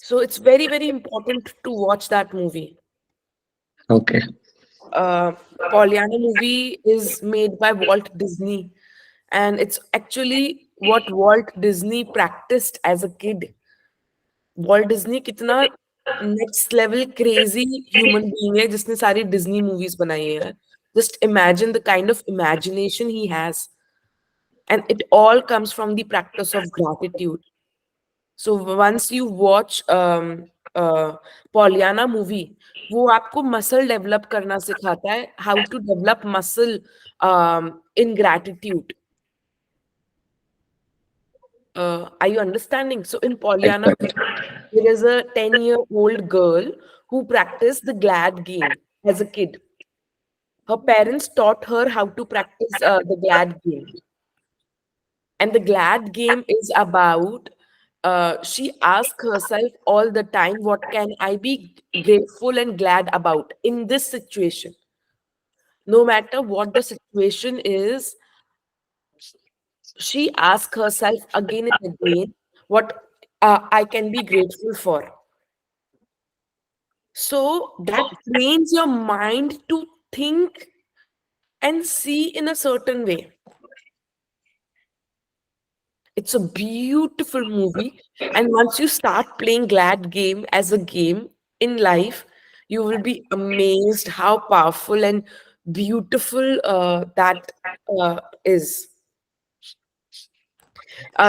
So it's very, very important to watch that movie. Okay. uh, Pollyanna movie is made by Walt Disney, and it's actually what Walt Disney practiced as a kid. Walt Disney कितना next level crazy human being है जिसने सारी Disney movies बनाई है. Just imagine the kind of imagination he has, and it all comes from the practice of gratitude. So once you watch Pollyanna movie, वो आपको muscle develop करना सिखाता है, how to develop muscle in gratitude. Are you understanding? So in Right, Pollyanna right. movie, there is a 10-year-old girl who practiced the glad game as a kid. Her parents taught her how to practice the glad game. And the glad game is about, she asks herself all the time, what can I be grateful and glad about in this situation? No matter what the situation is, she asks herself again and again what I can be grateful for. So that trains your mind to think and see in a certain way. It's a beautiful movie. And once you start playing Glad Game as a game in life, you will be amazed how powerful and beautiful that is.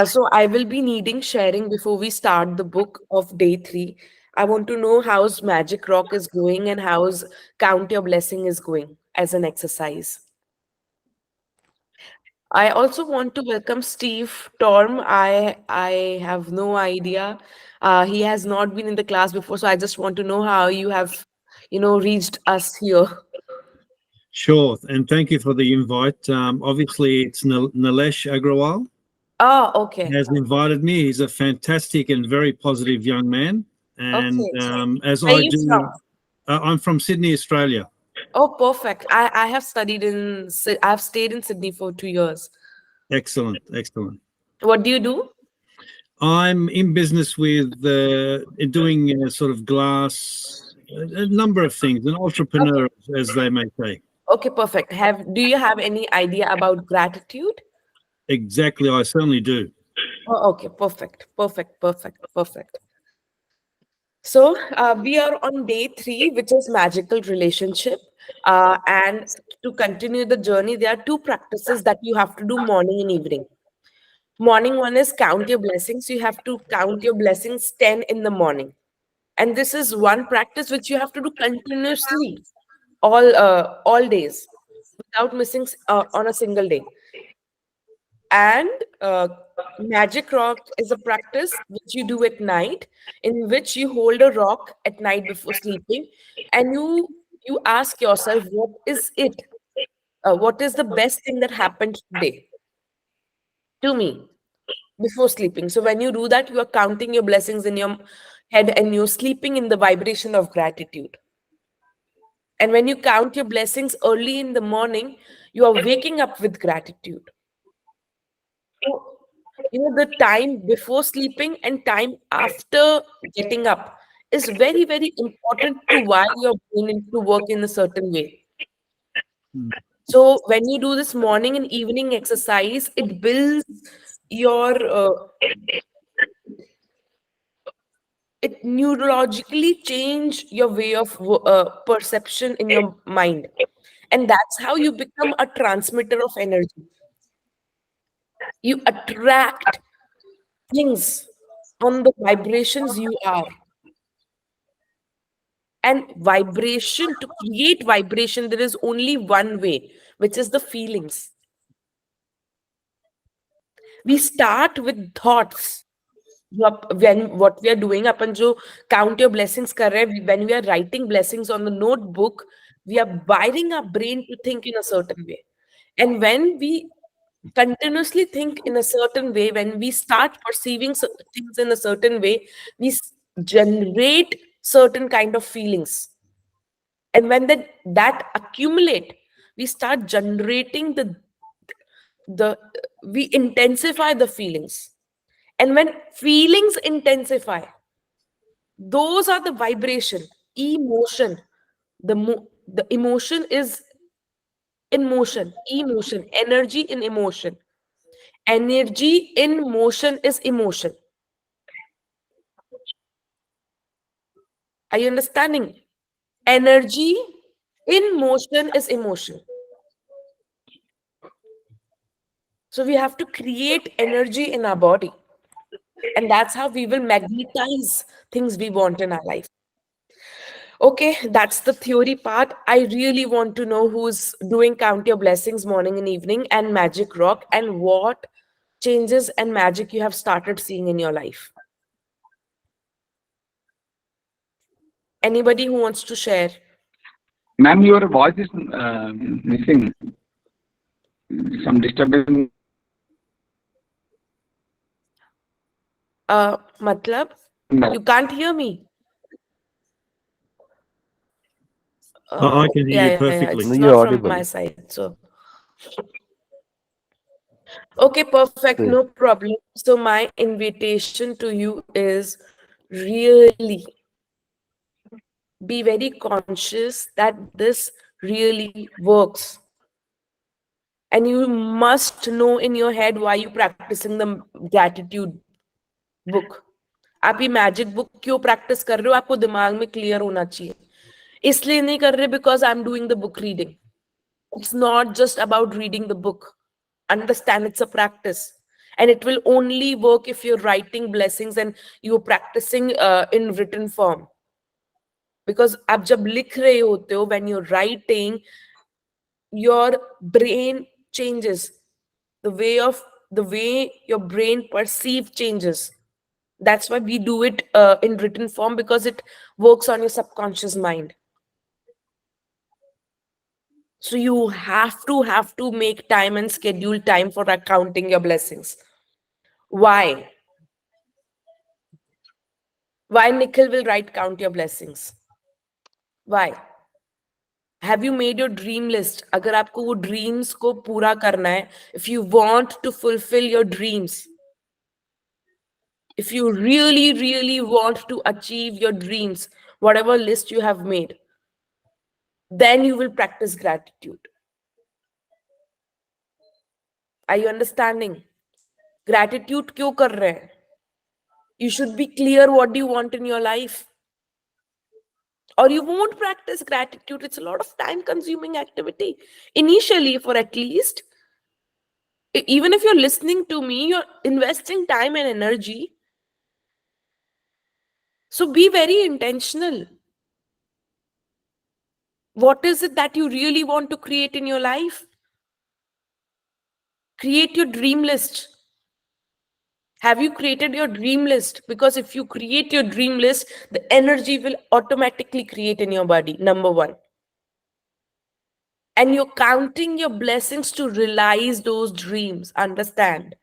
So I will be needing sharing before we start the book of day 3. I want to know how's Magic Rock is going and how's Count Your Blessing is going as an exercise. I also want to welcome Steve Torm. I have no idea. He has not been in the class before, so I just want to know how you have, reached us here. Sure, and thank you for the invite. Obviously, it's Nilesh Agrawal Oh, okay. has invited me. He's a fantastic and very positive young man. And Okay. as Where are I you do, from? I'm from Sydney, Australia. Oh, perfect. I have studied in I've stayed in Sydney for 2 years. Excellent, excellent. What do you do? I'm in business with doing sort of glass, a number of things, an Okay. entrepreneur, as they may say. Okay, perfect. Do you have any idea about gratitude? Exactly, I certainly do. Oh, okay, perfect, perfect, perfect, perfect. So we are on day 3, which is magical relationship. And to continue the journey, there are 2 practices that you have to do morning and evening. Morning one is count your blessings. You have to count your blessings 10 in the morning. And this is one practice which you have to do continuously all days without missing on a single day. And magic rock is a practice which you do at night, in which you hold a rock at night before sleeping, and you ask yourself, what is it? What is the best thing that happened today to me before sleeping? So when you do that, you are counting your blessings in your head and you're sleeping in the vibration of gratitude. And when you count your blessings early in the morning, you are waking up with gratitude. So, the time before sleeping and time after getting up is very, very important to wire your brain into work in a certain way. So, when you do this morning and evening exercise, it builds your, it neurologically change your way of perception in your mind. And that's how you become a transmitter of energy. You attract things on the vibrations you are. And vibration, to create vibration, there is only one way, which is the feelings. We start with thoughts. When what we are doing, अपन जो count your blessings कर रहे हैं, when we are writing blessings on the notebook, we are wiring our brain to think in a certain way. And when we continuously think in a certain way, when we start perceiving things in a certain way, we generate certain kind of feelings. And when that accumulate, we start generating the we intensify the feelings. And when feelings intensify, Those are the vibration, emotion. The emotion is in motion, emotion, energy in emotion. Energy in motion is emotion. Are you understanding? Energy in motion is emotion. So we have to create energy in our body. And that's how we will magnetize things we want in our life. Okay, that's the theory part. I really want to know who's doing Count Your Blessings morning and evening and Magic Rock, and what changes and magic you have started seeing in your life. Anybody who wants to share? Ma'am, your voice is missing. Some disturbance. Matlab, you can't hear me. I can hear Yeah, you yeah, yeah. perfectly. It's No, not you're from my audible. side. So, okay, perfect. Please. No problem. So, my invitation to you is really be very conscious that this really works. And you must know in your head why you practicing the gratitude book. आप ये magic book क्यों practice कर रहे हो? आपको दिमाग में clear होना चाहिए. इसलिए नहीं कर रहे because I am doing the book reading. It's not just about reading the book. Understand it's a practice. And it will only work if you're writing blessings and you're practicing in written form. Because आप जब लिख रहे होते हो, when you're writing, your brain changes. The way your brain perceive changes. That's why we do it in written form, because it works on your subconscious mind. So you have to make time and schedule time for counting your blessings. Why? Why Nikhil will write count your blessings? Why? Have you made your dream list? अगर आपको वो dreams को पूरा करना है, if you want to fulfill your dreams, if you really, really want to achieve your dreams, whatever list you have made, then you will practice gratitude. Are you understanding? Gratitude क्यों कर रहे हैं? You should be clear what do you want in your life. Or you won't practice gratitude. It's a lot of time consuming activity. Initially, for at least, even if you're listening to me, you're investing time and energy. So be very intentional. What is it that you really want to create in your life? Create your dream list. Have you created your dream list? Because if you create your dream list, the energy will automatically create in your body, number one. And you're counting your blessings to realize those dreams. Understand?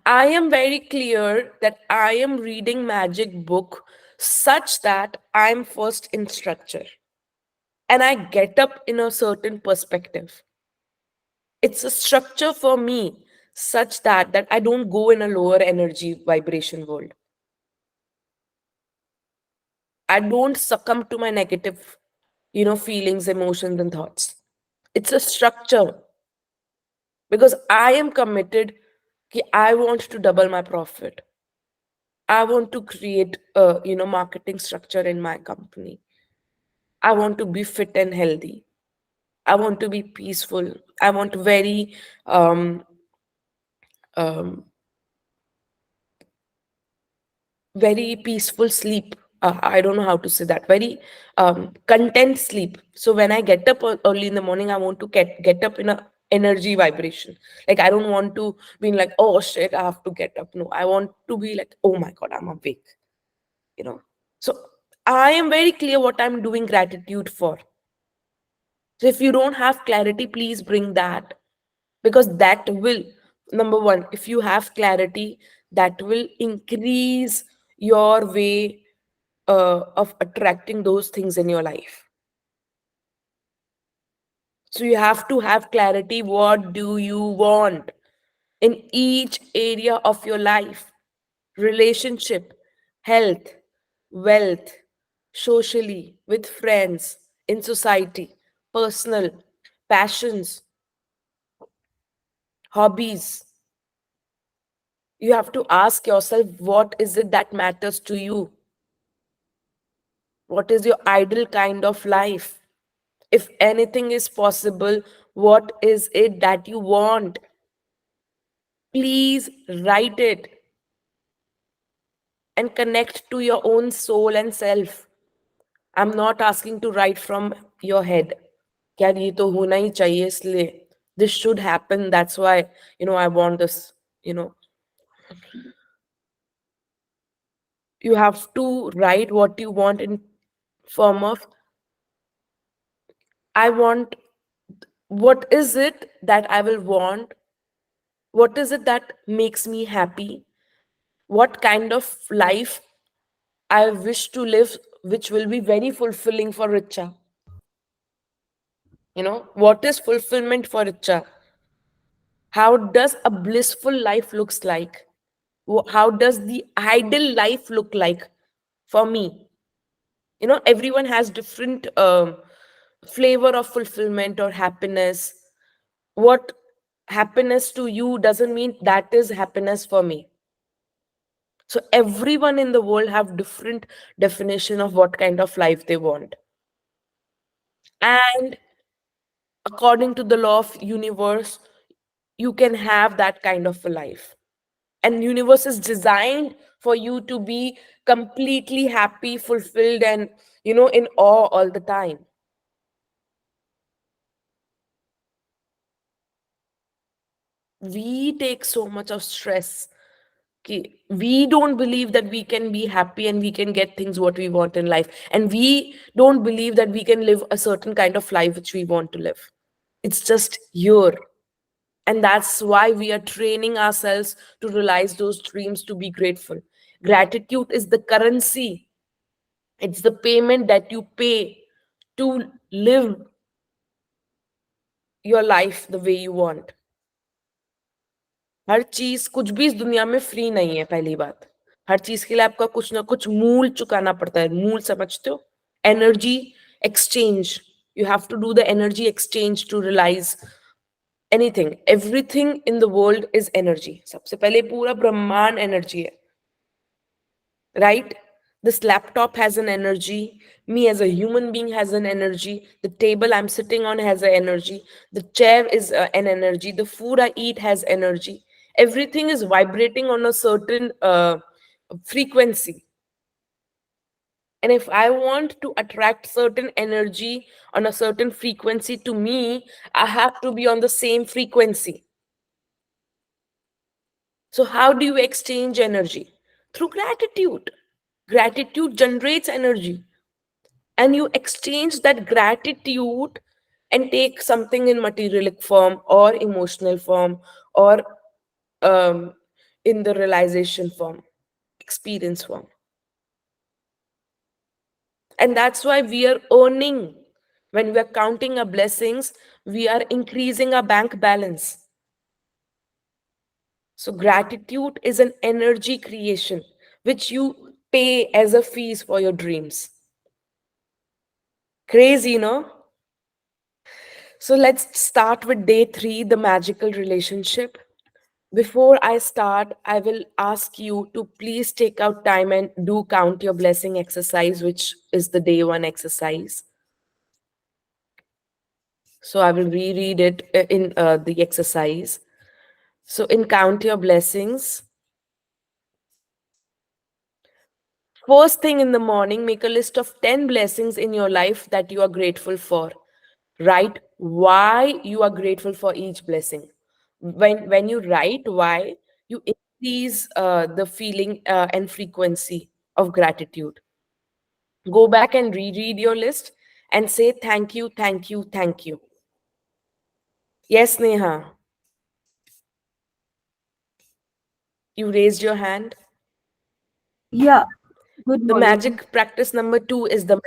I am very clear that I am reading magic book such that I'm first in structure and I get up in a certain perspective. It's a structure for me such that I don't go in a lower energy vibration world. I don't succumb to my negative, feelings, emotions, and thoughts. It's a structure because I am committed. I want to double my profit. I want to create a marketing structure in my company. I want to be fit and healthy. I want to be peaceful. I want um, um, very peaceful sleep. I don't know how to say that. Very content sleep. So when I get up early in the morning, I want to get up in a energy vibration. Like I don't want to be like, oh shit, I have to get up. No, I want to be like, oh my god, I'm awake. So I am very clear what I'm doing gratitude for. So if you don't have clarity, please bring that, because that will, number one, if you have clarity, that will increase your way of attracting those things in your life. So you have to have clarity. What do you want in each area of your life: relationship, health, wealth, socially, with friends, in society, personal, passions, hobbies. You have to ask yourself, what is it that matters to you? What is your ideal kind of life? If anything is possible, what is it that you want? Please write it and connect to your own soul and self. I'm not asking to write from your head. यार ये तो होना ही चाहिए इसलिए this should happen, that's why I want this. you know you have to write what you want in form of, I want, what is it that I will want, what is it that makes me happy, what kind of life I wish to live, which will be very fulfilling for Richa. What is fulfillment for Richa? How does a blissful life looks like? How does the ideal life look like for me? Everyone has different flavor of fulfillment or happiness. What happiness to you doesn't mean that is happiness for me. So everyone in the world have different definition of what kind of life they want. And according to the law of universe, you can have that kind of a life. And universe is designed for you to be completely happy, fulfilled, and in awe all the time. We take so much of stress. Okay, we don't believe that we can be happy and we can get things what we want in life, and we don't believe that we can live a certain kind of life which we want to live. It's just here. And that's why we are training ourselves to realize those dreams, to be grateful. Gratitude is the currency, it's the payment that you pay to live your life the way you want. हर चीज, कुछ भी इस दुनिया में free नहीं है, पहली बात। हर चीज के लिए आपका कुछ ना कुछ मूल चुकाना पड़ता है। मूल समझते हो? Energy exchange, you have to do the energy exchange to realise anything. Everything in the world is energy. सबसे पहले पूरा ब्रह्मांड एनर्जी है, right? This laptop has an energy. Me as a human being has an energy. The table I'm sitting on has an energy. The chair is an energy. The food I eat has energy. Everything is vibrating on a certain frequency. And if I want to attract certain energy on a certain frequency to me, I have to be on the same frequency. So, how do you exchange energy? Through gratitude. Gratitude generates energy. And you exchange that gratitude and take something in materialistic form or emotional form or um, in the realization form, experience form. And that's why we are earning. When we are counting our blessings, we are increasing our bank balance. So gratitude is an energy creation which you pay as a fees for your dreams. Crazy, no? So let's start with day 3, the magical relationship. Before I start, I will ask you to please take out time and do count your blessing exercise, which is the day 1 exercise. So I will reread it in the exercise. So in count your blessings, first thing in the morning, make a list of 10 blessings in your life that you are grateful for. Write why you are grateful for each blessing. When you write why, you increase the feeling and frequency of gratitude. Go back and reread your list and say thank you, thank you, thank you. Yes, Neha, you raised your hand. Yeah, good The morning. magic practice number 2 is the,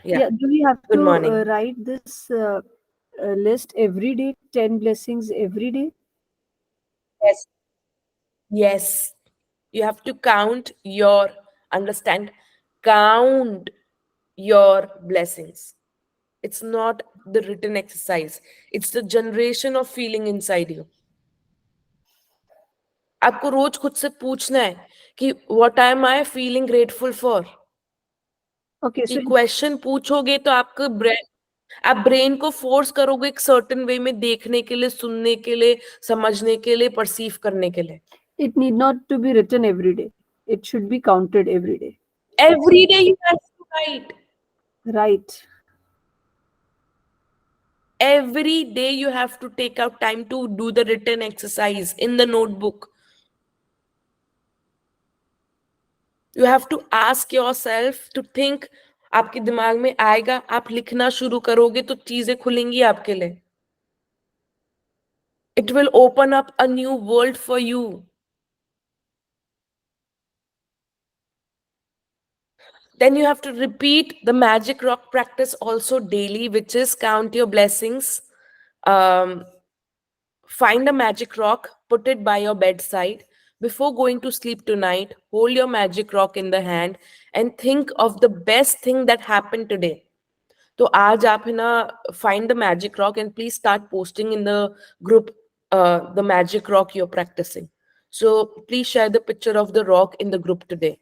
yeah. Yeah, do we have Good to morning. write this list every day, 10 blessings every day? Yes. Yes. You have to understand, count your blessings. It's not the written exercise, it's the generation of feeling inside you. आपको रोज खुद से पूछना है कि what am I feeling grateful for. Okay, ये so question पूछोगे तो आपका आप ब्रेन को फोर्स करोगे एक सर्टेन वे में देखने के लिए, सुनने के लिए, समझने के लिए, परसीव करने के लिए. it need not to be written every day. It should be counted every day. Every day you have to write. Right. Every day you have to take out time to do the written exercise in the notebook. You have to ask yourself to think. आपके दिमाग में आएगा, आप लिखना शुरू करोगे तो चीजें खुलेंगी आपके लिए. It will open up a new world for you. Then you have to repeat the magic rock practice also daily, which is count your blessings. Find a magic rock, put it by your bedside. Before going to sleep tonight, hold your magic rock in the hand and think of the best thing that happened today. तो आज आप है ना, find the magic rock and please start posting in the group the magic rock you're practicing. So please share the picture of the rock in the group today.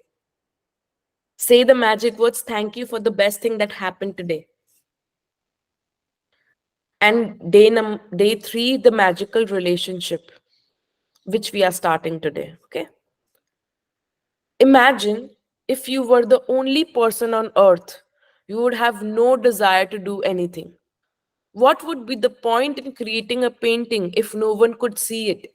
Say the magic words, thank you for the best thing that happened today. And day 3, the magical relationship, which we are starting today. Okay. Imagine if you were the only person on earth, you would have no desire to do anything. What would be the point in creating a painting if no one could see it?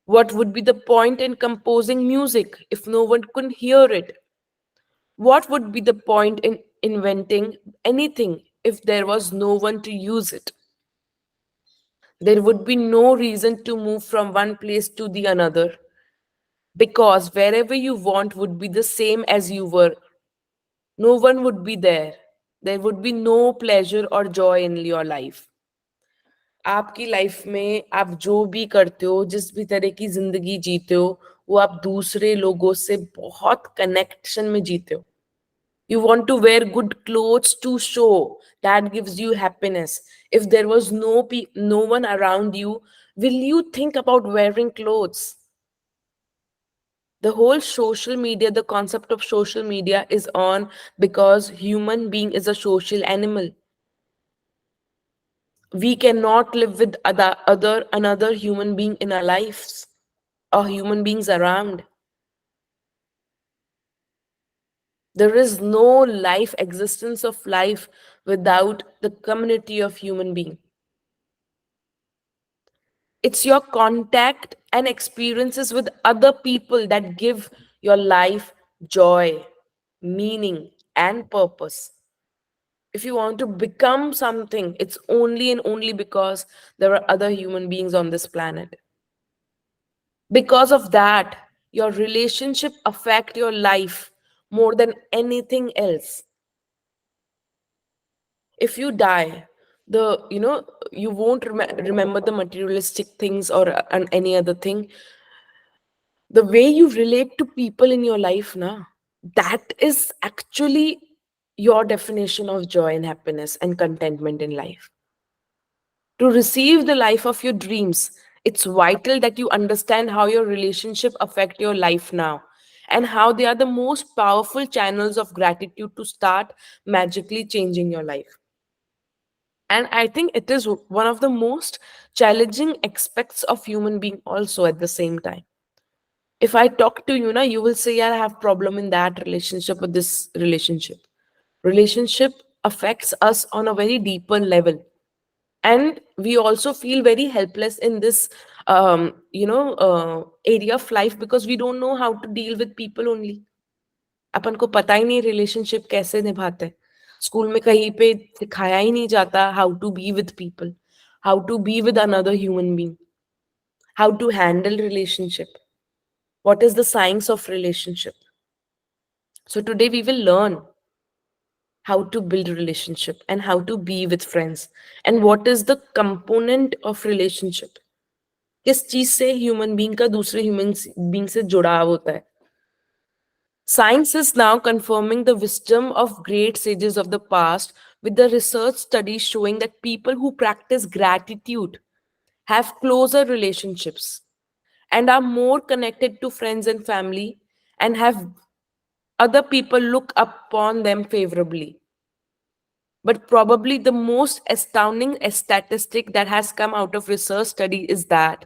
What would be the point in composing music if no one could hear it? What would be the point in inventing anything if there was no one to use it? There would be no reason to move from one place to the another, because wherever you want would be the same as you were. No one would be there. There would be no pleasure or joy in your life. आपकी life में आप जो भी करते हो, जिस भी तरह की जिंदगी जीते हो, वो आप दूसरे लोगों से बहुत कनेक्शन में जीते हो. You want to wear good clothes to show that gives you happiness. If there was no one around you, will you think about wearing clothes? The whole social media, the concept of social media is on because human being is a social animal. We cannot live with another human being in our lives or human beings around. There is no life, existence of life without the community of human being. It's your contact and experiences with other people that give your life joy, meaning, and purpose. If you want to become something, it's only and only because there are other human beings on this planet. Because of that, your relationship affect your life more than anything else. If you die, you won't remember the materialistic things or any other thing. The way you relate to people in your life now, that is actually your definition of joy and happiness and contentment in life. To receive the life of your dreams, it's vital that you understand how your relationship affect your life now and how they are the most powerful channels of gratitude to start magically changing your life. And I think it is one of the most challenging aspects of human being also at the same time. If I talk to you now, you will say, yeah, I have problem in that relationship or this relationship. Relationship affects us on a very deeper level. And we also feel very helpless in this area of life because we don't know how to deal with people only. अपन को पता ही नहीं relationship कैसे निभाते हैं. School में कहीं पे सिखाया ही नहीं जाता how to be with people, how to be with another human being, how to handle relationship, what is the science of relationship. So today we will learn how to build relationship and how to be with friends and what is the component of relationship. किस चीज से human being का दूसरे human being से जुड़ाव होता है. Science is now confirming the wisdom of great sages of the past, with the research studies showing that people who practice gratitude have closer relationships and are more connected to friends and family, and have other people look upon them favorably. But probably the most astounding statistic that has come out of research study is that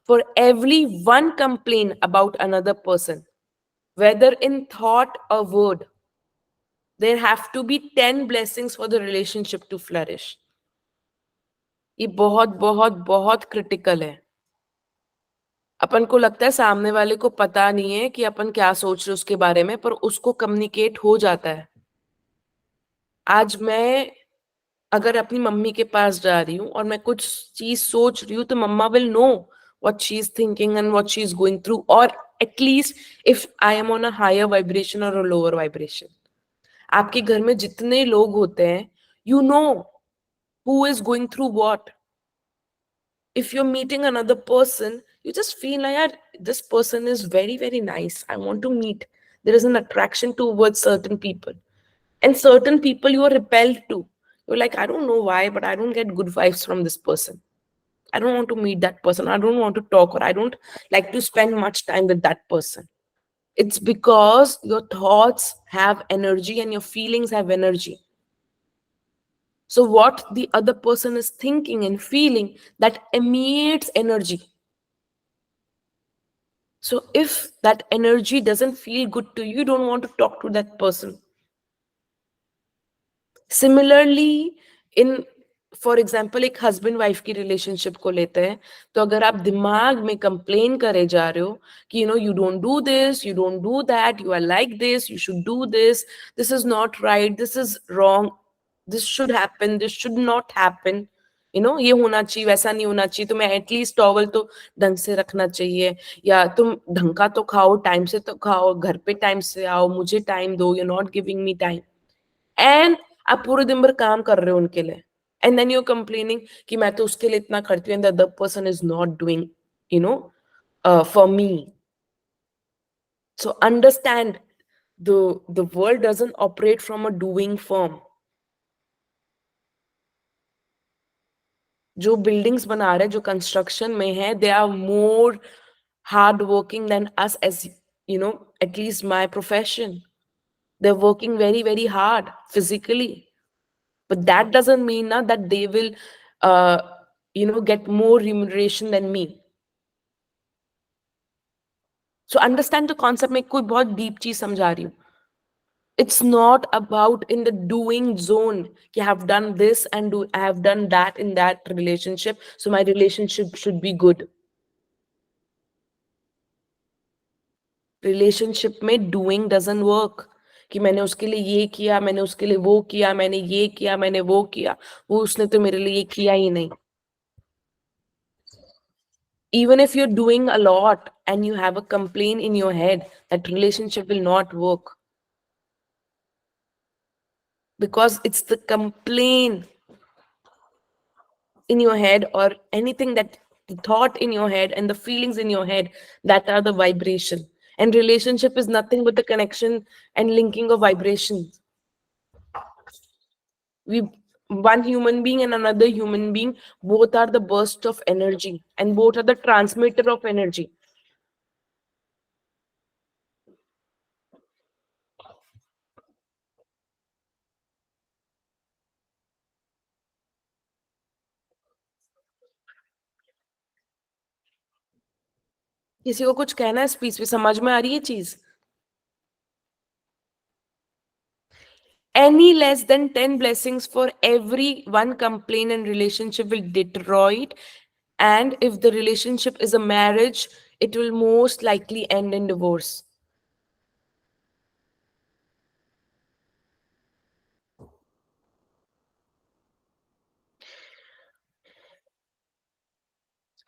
for every one complaint about another person, whether in thought or word, there have to be 10 blessings for the relationship to flourish. ये बहुत बहुत बहुत critical है. अपन को लगता है सामने वाले को पता नहीं है कि अपन क्या सोच रहे उसके बारे में, पर उसको कम्युनिकेट हो जाता है. आज मैं अगर अपनी मम्मी के पास जा रही हूँ और मैं कुछ चीज सोच रही हूँ, तो mamma will know what she is thinking and what she is going through, or at least if I am on a higher vibration or a lower vibration. आपके घर में जितने लोग होते हैं, you know who is going through what. If you're meeting another person, you just feel like, "Yaar, this person is very, very nice. I want to meet." There is an attraction towards certain people. And certain people you are repelled to. You're like, I don't know why, but I don't get good vibes from this person. I don't want to meet that person. I don't want to talk, or I don't like to spend much time with that person. It's because your thoughts have energy and your feelings have energy. So what the other person is thinking and feeling, that emits energy. So if that energy doesn't feel good to you, you don't want to talk to that person. Similarly, in for example एक husband wife की relationship को लेते हैं, तो अगर आप दिमाग में कंप्लेन करे जा रहे हो कि you don't do this, you don't do that, you are like this, you should do this, this is not right, this is wrong, this should happen, this should not happen, ये होना चाहिए, वैसा नहीं होना चाहिए, तुम्हें एटलीस्ट टॉवल तो ढंग से रखना चाहिए, या तुम ढंग का तो खाओ, टाइम से तो खाओ, घर पे टाइम से आओ, मुझे टाइम दो, you not giving me time. And आप पूरे दिन भर काम कर रहे हो उनके लिए, and then you're complaining कि मैं तो उसके लिए इतना करती हूँ and the other person is not doing, for me. So understand, the world doesn't operate from a doing firm. जो बिल्डिंग्स बना रहे, जो कंस्ट्रक्शन में है, they are more hard working than us, as at least my profession. They're working very, very hard physically. But that doesn't mean that they will get more remuneration than me. So understand the concept. मैं कोई बहुत deep चीज समझा रही हूँ. It's not about in the doing zone कि I have done this and I have done that in that relationship, so my relationship should be good. Relationship में doing doesn't work. कि मैंने उसके लिए ये किया, मैंने उसके लिए वो किया, मैंने ये किया, मैंने वो किया, वो उसने तो मेरे लिए ये किया ही नहीं. Even if you're doing a lot and you have a complaint in your head, that relationship will not work. Because it's the complaint in your head, or anything that the thought in your head and the feelings in your head, that are the vibration. And relationship is nothing but the connection and linking of vibrations. One human being and another human being, both are the burst of energy and both are the transmitter of energy. किसी को कुछ कहना है speech में? समझ में आ रही है चीज? Any less than 10 blessings for every one complaint and relationship will destroy it. And if the relationship is a marriage, it will most likely end in divorce.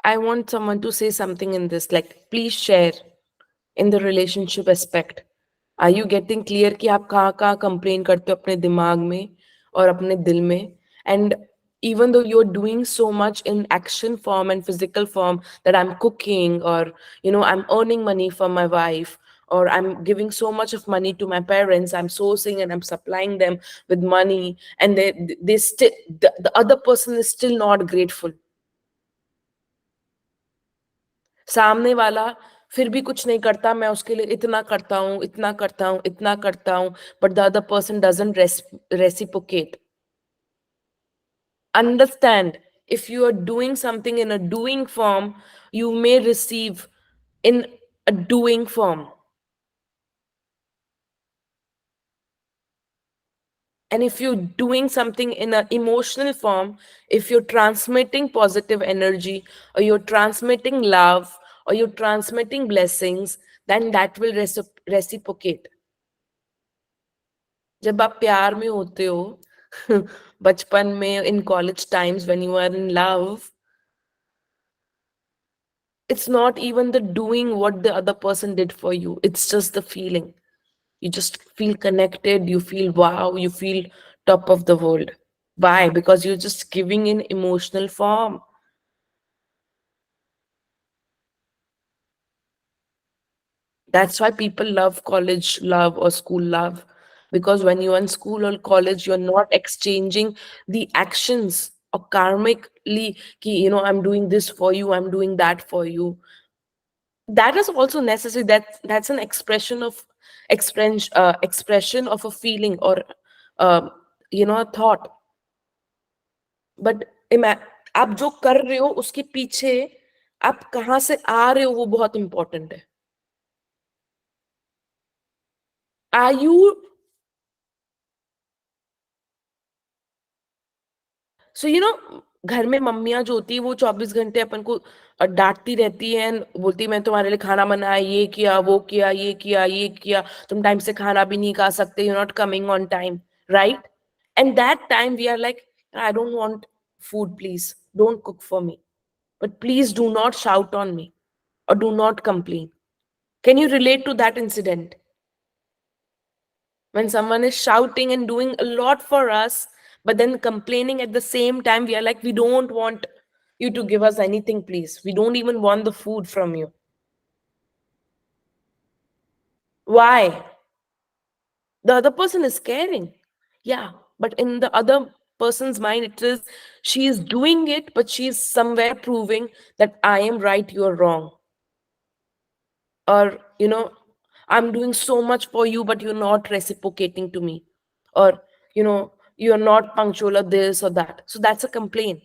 I want someone to say something in this, like, please share in the relationship aspect. Are you getting clear कि आप कहाँ कहाँ complain करते हो अपने दिमाग में और अपने दिल में? And even though you're doing so much in action form and physical form, that I'm cooking, or I'm earning money for my wife, or I'm giving so much of money to my parents, I'm sourcing and I'm supplying them with money, and they still, the other person is still not grateful. सामने वाला फिर भी कुछ नहीं करता, मैं उसके लिए इतना करता हूँ, इतना करता हूँ, इतना करता हूँ, but the other person doesn't reciprocate. Understand, if you are doing something in a doing form, you may receive in a doing form. And if you're doing something in an emotional form, if you're transmitting positive energy, or you're transmitting love, or you're transmitting blessings, then that will reciprocate. जब आप प्यार में होते हो बचपन में, in college times, when you are in love, it's not even the doing what the other person did for you, it's just the feeling. You just feel connected, you feel wow, you feel top of the world. Why? Because you're just giving in emotional form. That's why people love college love or school love, because when you're in school or college, you're not exchanging the actions or karmically ki, I'm doing this for you, I'm doing that for you. That is also necessary. That's an expression of a feeling, or uh, a thought. But आप जो कर रहे हो उसके पीछे आप कहाँ से आ रहे हो, वो बहुत इंपॉर्टेंट है. आर यू सो घर में मम्मियां जो होती है वो 24 घंटे अपन को डांटती रहती है, बोलती है मैं तुम्हारे लिए खाना बनाया, ये किया, वो किया, ये किया, ये किया, तुम टाइम से खाना भी नहीं खा सकते, you not coming on time, right? And that time we are like, I don't want food, please don't cook for me, but please do not shout on me or do not complain. Can you relate to that incident? When someone is shouting and doing a lot for us, but then complaining at the same time, we are like, we don't want you to give us anything, please. We don't even want the food from you. Why? The other person is caring. Yeah, but in the other person's mind, it is she is doing it, but she is somewhere proving that I am right, you are wrong. Or I'm doing so much for you, but you're not reciprocating to me, or you're not punctual, or this or that. So that's a complaint.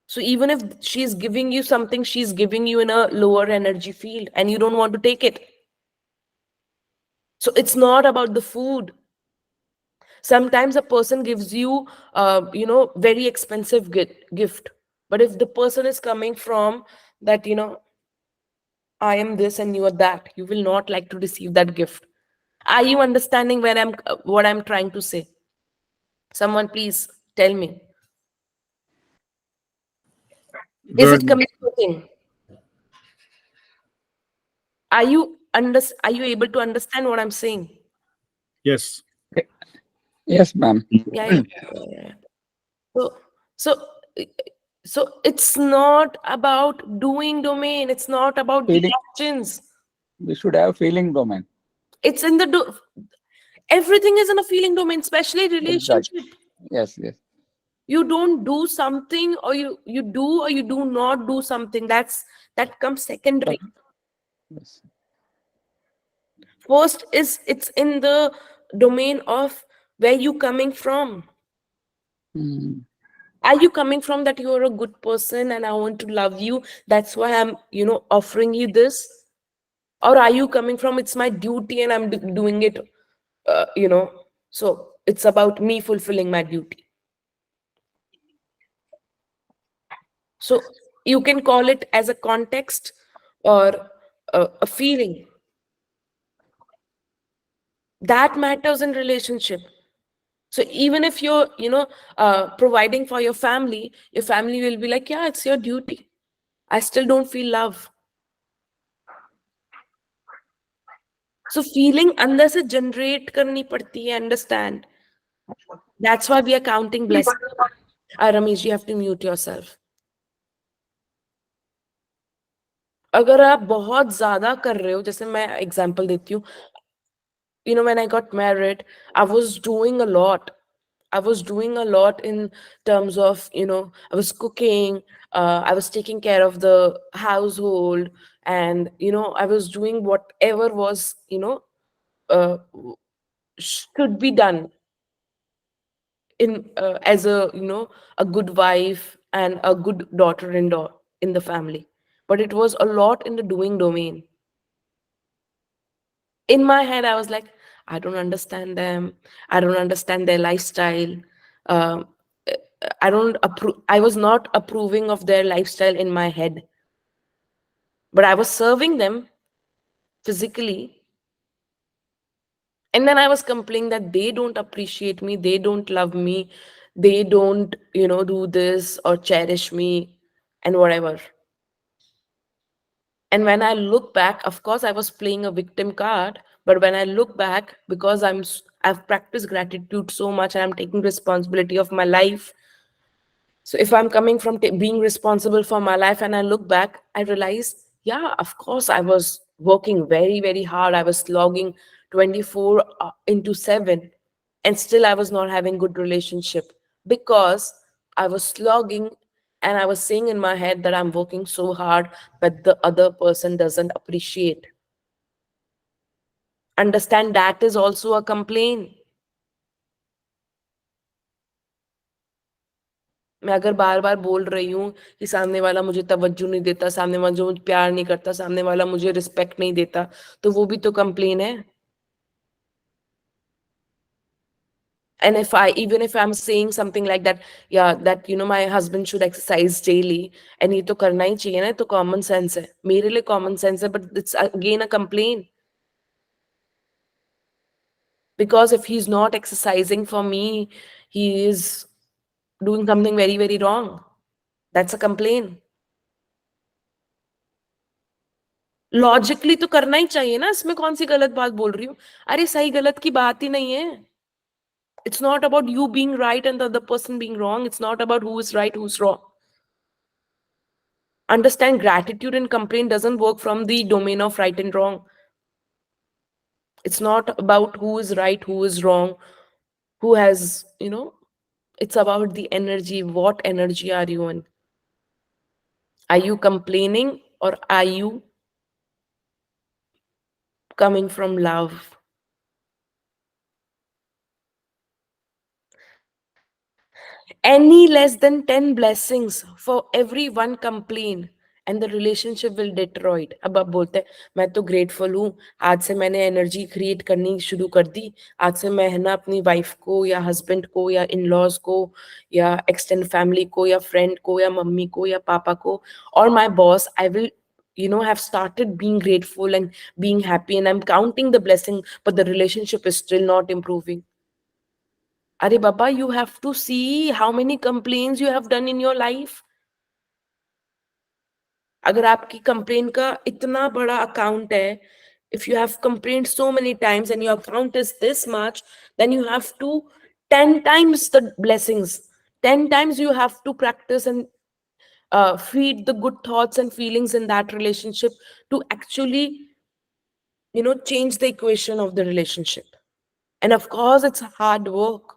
So even if she's giving you something, she's giving you in a lower energy field, and you don't want to take it. So it's not about the food. Sometimes a person gives you very expensive gift, but if the person is coming from that, I am this and you are that, you will not like to receive that gift. Are you understanding where what I'm trying to say? Someone please tell me. Is Very it much. communicating? Are you able to understand what I'm saying? Yes. Yes, ma'am. Yeah. So so it's not about doing domain, it's not about the Feeling. actions. We should have feeling domain. It's in the everything is in a feeling domain, especially relationship. Exactly. Yes, yes. You don't do something, or you do, or you do not do something, that comes secondary. Yes. First is it's in the domain of where you coming from. Mm. Are you coming from that you're a good person and I want to love you, that's why I'm offering you this? Or are you coming from it's my duty and I'm doing it, so it's about me fulfilling my duty? So you can call it as a context, or a feeling that matters in relationship. So even if you're providing for your family will be like, yeah, it's your duty, I still don't feel love. So feeling अंदर से generate करनी पड़ती है, understand? That's why we are counting blessings. Ramesh, you have to mute yourself. अगर आप बहुत ज्यादा कर रहे हो, जैसे मैं एग्जांपल देती हूँ, when I got married, I was doing a lot. I was doing a lot in terms of, I was cooking, I was taking care of the household, and, I was doing whatever was, uh, should be done in as a, a good wife and a good daughter-in-law in the family. But it was a lot in the doing domain. In my head, I was like, I don't understand them. I don't understand their lifestyle. um, I don't approve. I was not approving of their lifestyle in my head, but I was serving them physically. And then I was complaining that they don't appreciate me, they don't love me, they don't, do this or cherish me and whatever. And when I look back, of course, I was playing a victim card. But when I look back, because I've practiced gratitude so much and I'm taking responsibility of my life. So if I'm coming from being responsible for my life and I look back, I realize, yeah, of course, I was working very, very hard. I was logging 24 into 7, and still I was not having good relationship because I was slogging, and I was saying in my head that I'm working so hard, but the other person doesn't appreciate. Understand that is also a complaint. मैं अगर बार बार बोल रही हूँ कि सामने वाला मुझे तवज्जो नहीं देता, सामने वाला जो मुझे प्यार नहीं करता, सामने वाला मुझे रिस्पेक्ट नहीं देता, तो वो भी तो कंप्लेन है. And if I'm saying something like that, yeah, that my husband should exercise daily, and ये तो करना ही चाहिए ना, तो common sense है, मेरे लिए common sense है, but it's again a complaint. Because if he's not exercising for me, he is doing something very, very wrong. That's a complaint. Logically तो करना ही चाहिए ना, इसमें कौन सी गलत बात बोल रही हूँ. अरे सही गलत की बात ही नहीं है. It's not about you being right and the other person being wrong. It's not about who is right, who's wrong. Understand, gratitude and complaint doesn't work from the domain of right and wrong. It's not about who is right, who is wrong, who has, it's about the energy. What energy are you in? Are you complaining, or are you coming from love? Any less than 10 blessings for every one complaint, and the relationship will deteriorate. अब आप बोलते हैं मैं तो grateful हूँ, आज से मैंने एनर्जी क्रिएट करनी शुरू कर दी, आज से मैं है ना अपनी वाइफ को या हस्बैंड को या इन लॉज को या एक्सटेंड फैमिली को या फ्रेंड को या मम्मी को या पापा को और my boss, I will have started being grateful and being happy, and I'm counting the blessing, but the relationship is still not improving. अरे बाबा, you have to see how many complaints you have done in your life. अगर आपकी complain का इतना बड़ा account है, if you have complained so many times and your account is this much, then you have to 10 times the blessings. 10 times you have to practice and feed the good thoughts and feelings in that relationship to actually, change the equation of the relationship. And of course, it's hard work.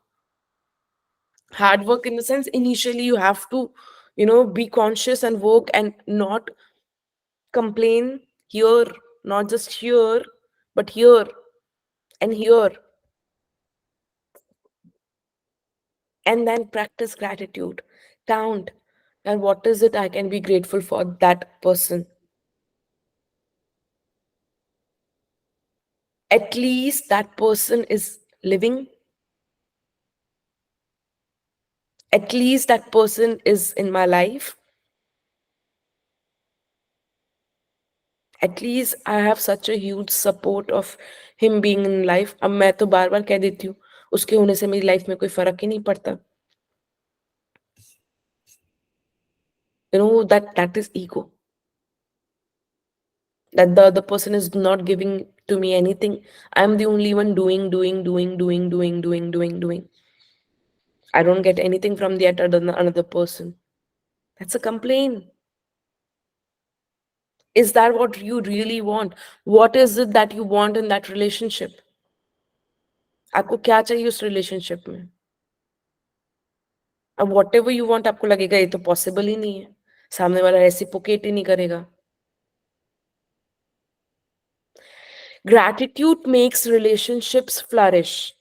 Hard work in the sense, initially you have to, be conscious and work and not complain here, not just here, but here and here. And then practice gratitude. Count. And what is it I can be grateful for that person? At least that person is living. At least that person is in my life. At least I have such a huge support of him being in life. अब मैं तो बार बार कह देती हूँ, उसके होने से मेरी लाइफ में कोई फर्क ही नहीं पड़ता. That is ego. That the other person is not giving to me anything. I'm the only one doing. I don't get anything from the another person. That's a complaint. Is that what you really want? What is it that you want in that relationship? आपको क्या चाहिए उस relationship में? अब what ever you want आपको लगेगा ये तो पॉसिबल ही नहीं है, सामने वाला रेसिप्रोकेट ही नहीं करेगा. Gratitude makes relationships flourish.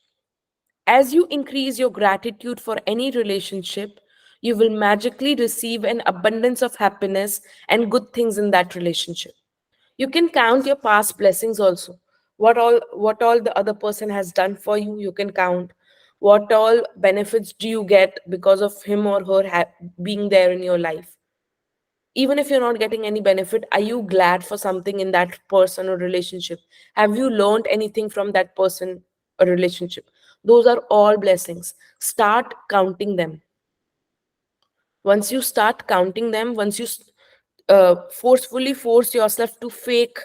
As you increase your gratitude for any relationship, you will magically receive an abundance of happiness and good things in that relationship. You can count your past blessings also. What all the other person has done for you, you can count. What all benefits do you get because of him or her being there in your life? Even if you're not getting any benefit, are you glad for something in that person or relationship? Have you learned anything from that person or relationship? Those are all blessings. Start counting them. Once you start counting them, once you forcefully force yourself to fake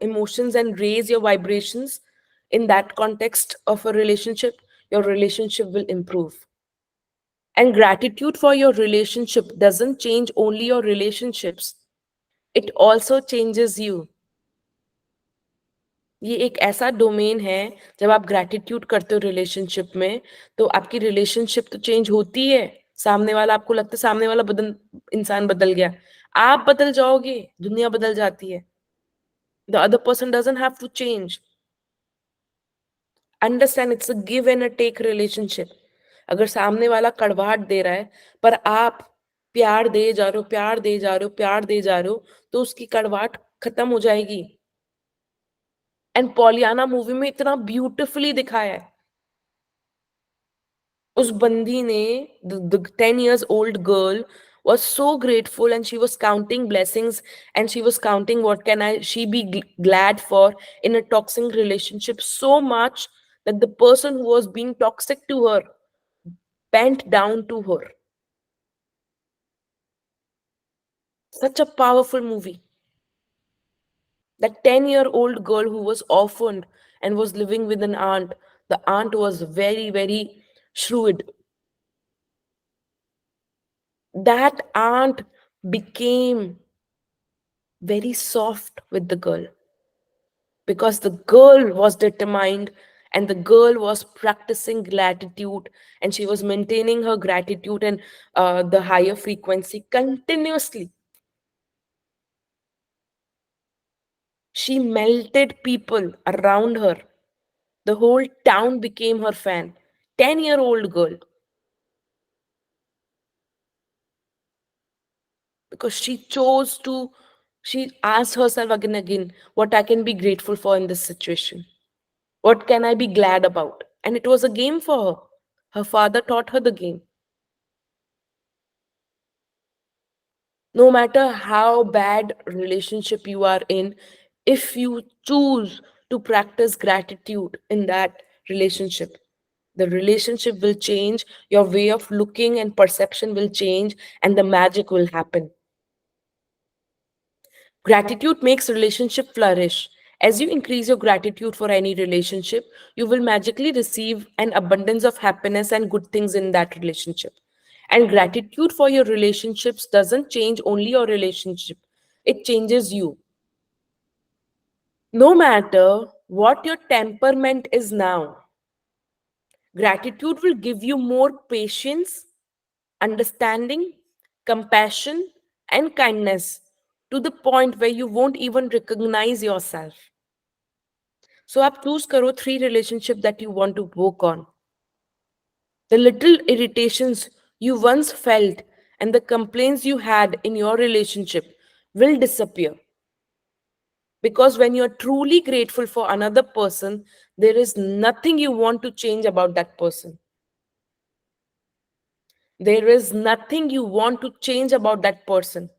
emotions and raise your vibrations in that context of a relationship, your relationship will improve. And gratitude for your relationship doesn't change only your relationships, it also changes you. ये एक ऐसा domain है, जब आप gratitude करते हो relationship में, तो आपकी रिलेशनशिप तो चेंज होती है. सामने वाला, आपको लगता है सामने वाला इंसान बदल गया, आप बदल जाओगे, दुनिया बदल जाती है. The other person doesn't have to change. Understand, it's a give and a take relationship. अगर सामने वाला कड़वाहट दे रहा है, पर आप प्यार दे जा रहे हो, प्यार दे जा रहे हो, प्यार दे जा रहे हो, तो उसकी कड़वाहट खत्म हो जाएगी. एंड पॉलियाना मूवी में इतना ब्यूटिफुली दिखाया है. उस बंदी ने, the 10 years old girl was so grateful, and she was counting blessings, and she was counting what can she be glad for in a toxic relationship, so much that the person who was being toxic to her bent down to her. Such a powerful movie. That 10-year-old girl who was orphaned and was living with an aunt, the aunt was very, very shrewd. That aunt became very soft with the girl because the girl was determined, and the girl was practicing gratitude, and she was maintaining her gratitude and the higher frequency continuously. She melted people around her. The whole town became her fan. 10-year-old girl. Because she asked herself again and again, what I can be grateful for in this situation. What can I be glad about? And it was a game for her. Her father taught her the game. No matter how bad relationship you are in, if you choose to practice gratitude in that relationship, the relationship will change, your way of looking and perception will change, and the magic will happen. Gratitude makes relationship flourish. As you increase your gratitude for any relationship, you will magically receive an abundance of happiness and good things in that relationship. And gratitude for your relationships doesn't change only your relationship, it changes you. No matter what your temperament is now, gratitude will give you more patience, understanding, compassion, and kindness to the point where you won't even recognize yourself. So, आप choose करो 3 relationships that you want to work on. The little irritations you once felt and the complaints you had in your relationship will disappear. Because when you're truly grateful for another person, there is nothing you want to change about that person. There is nothing you want to change about that person.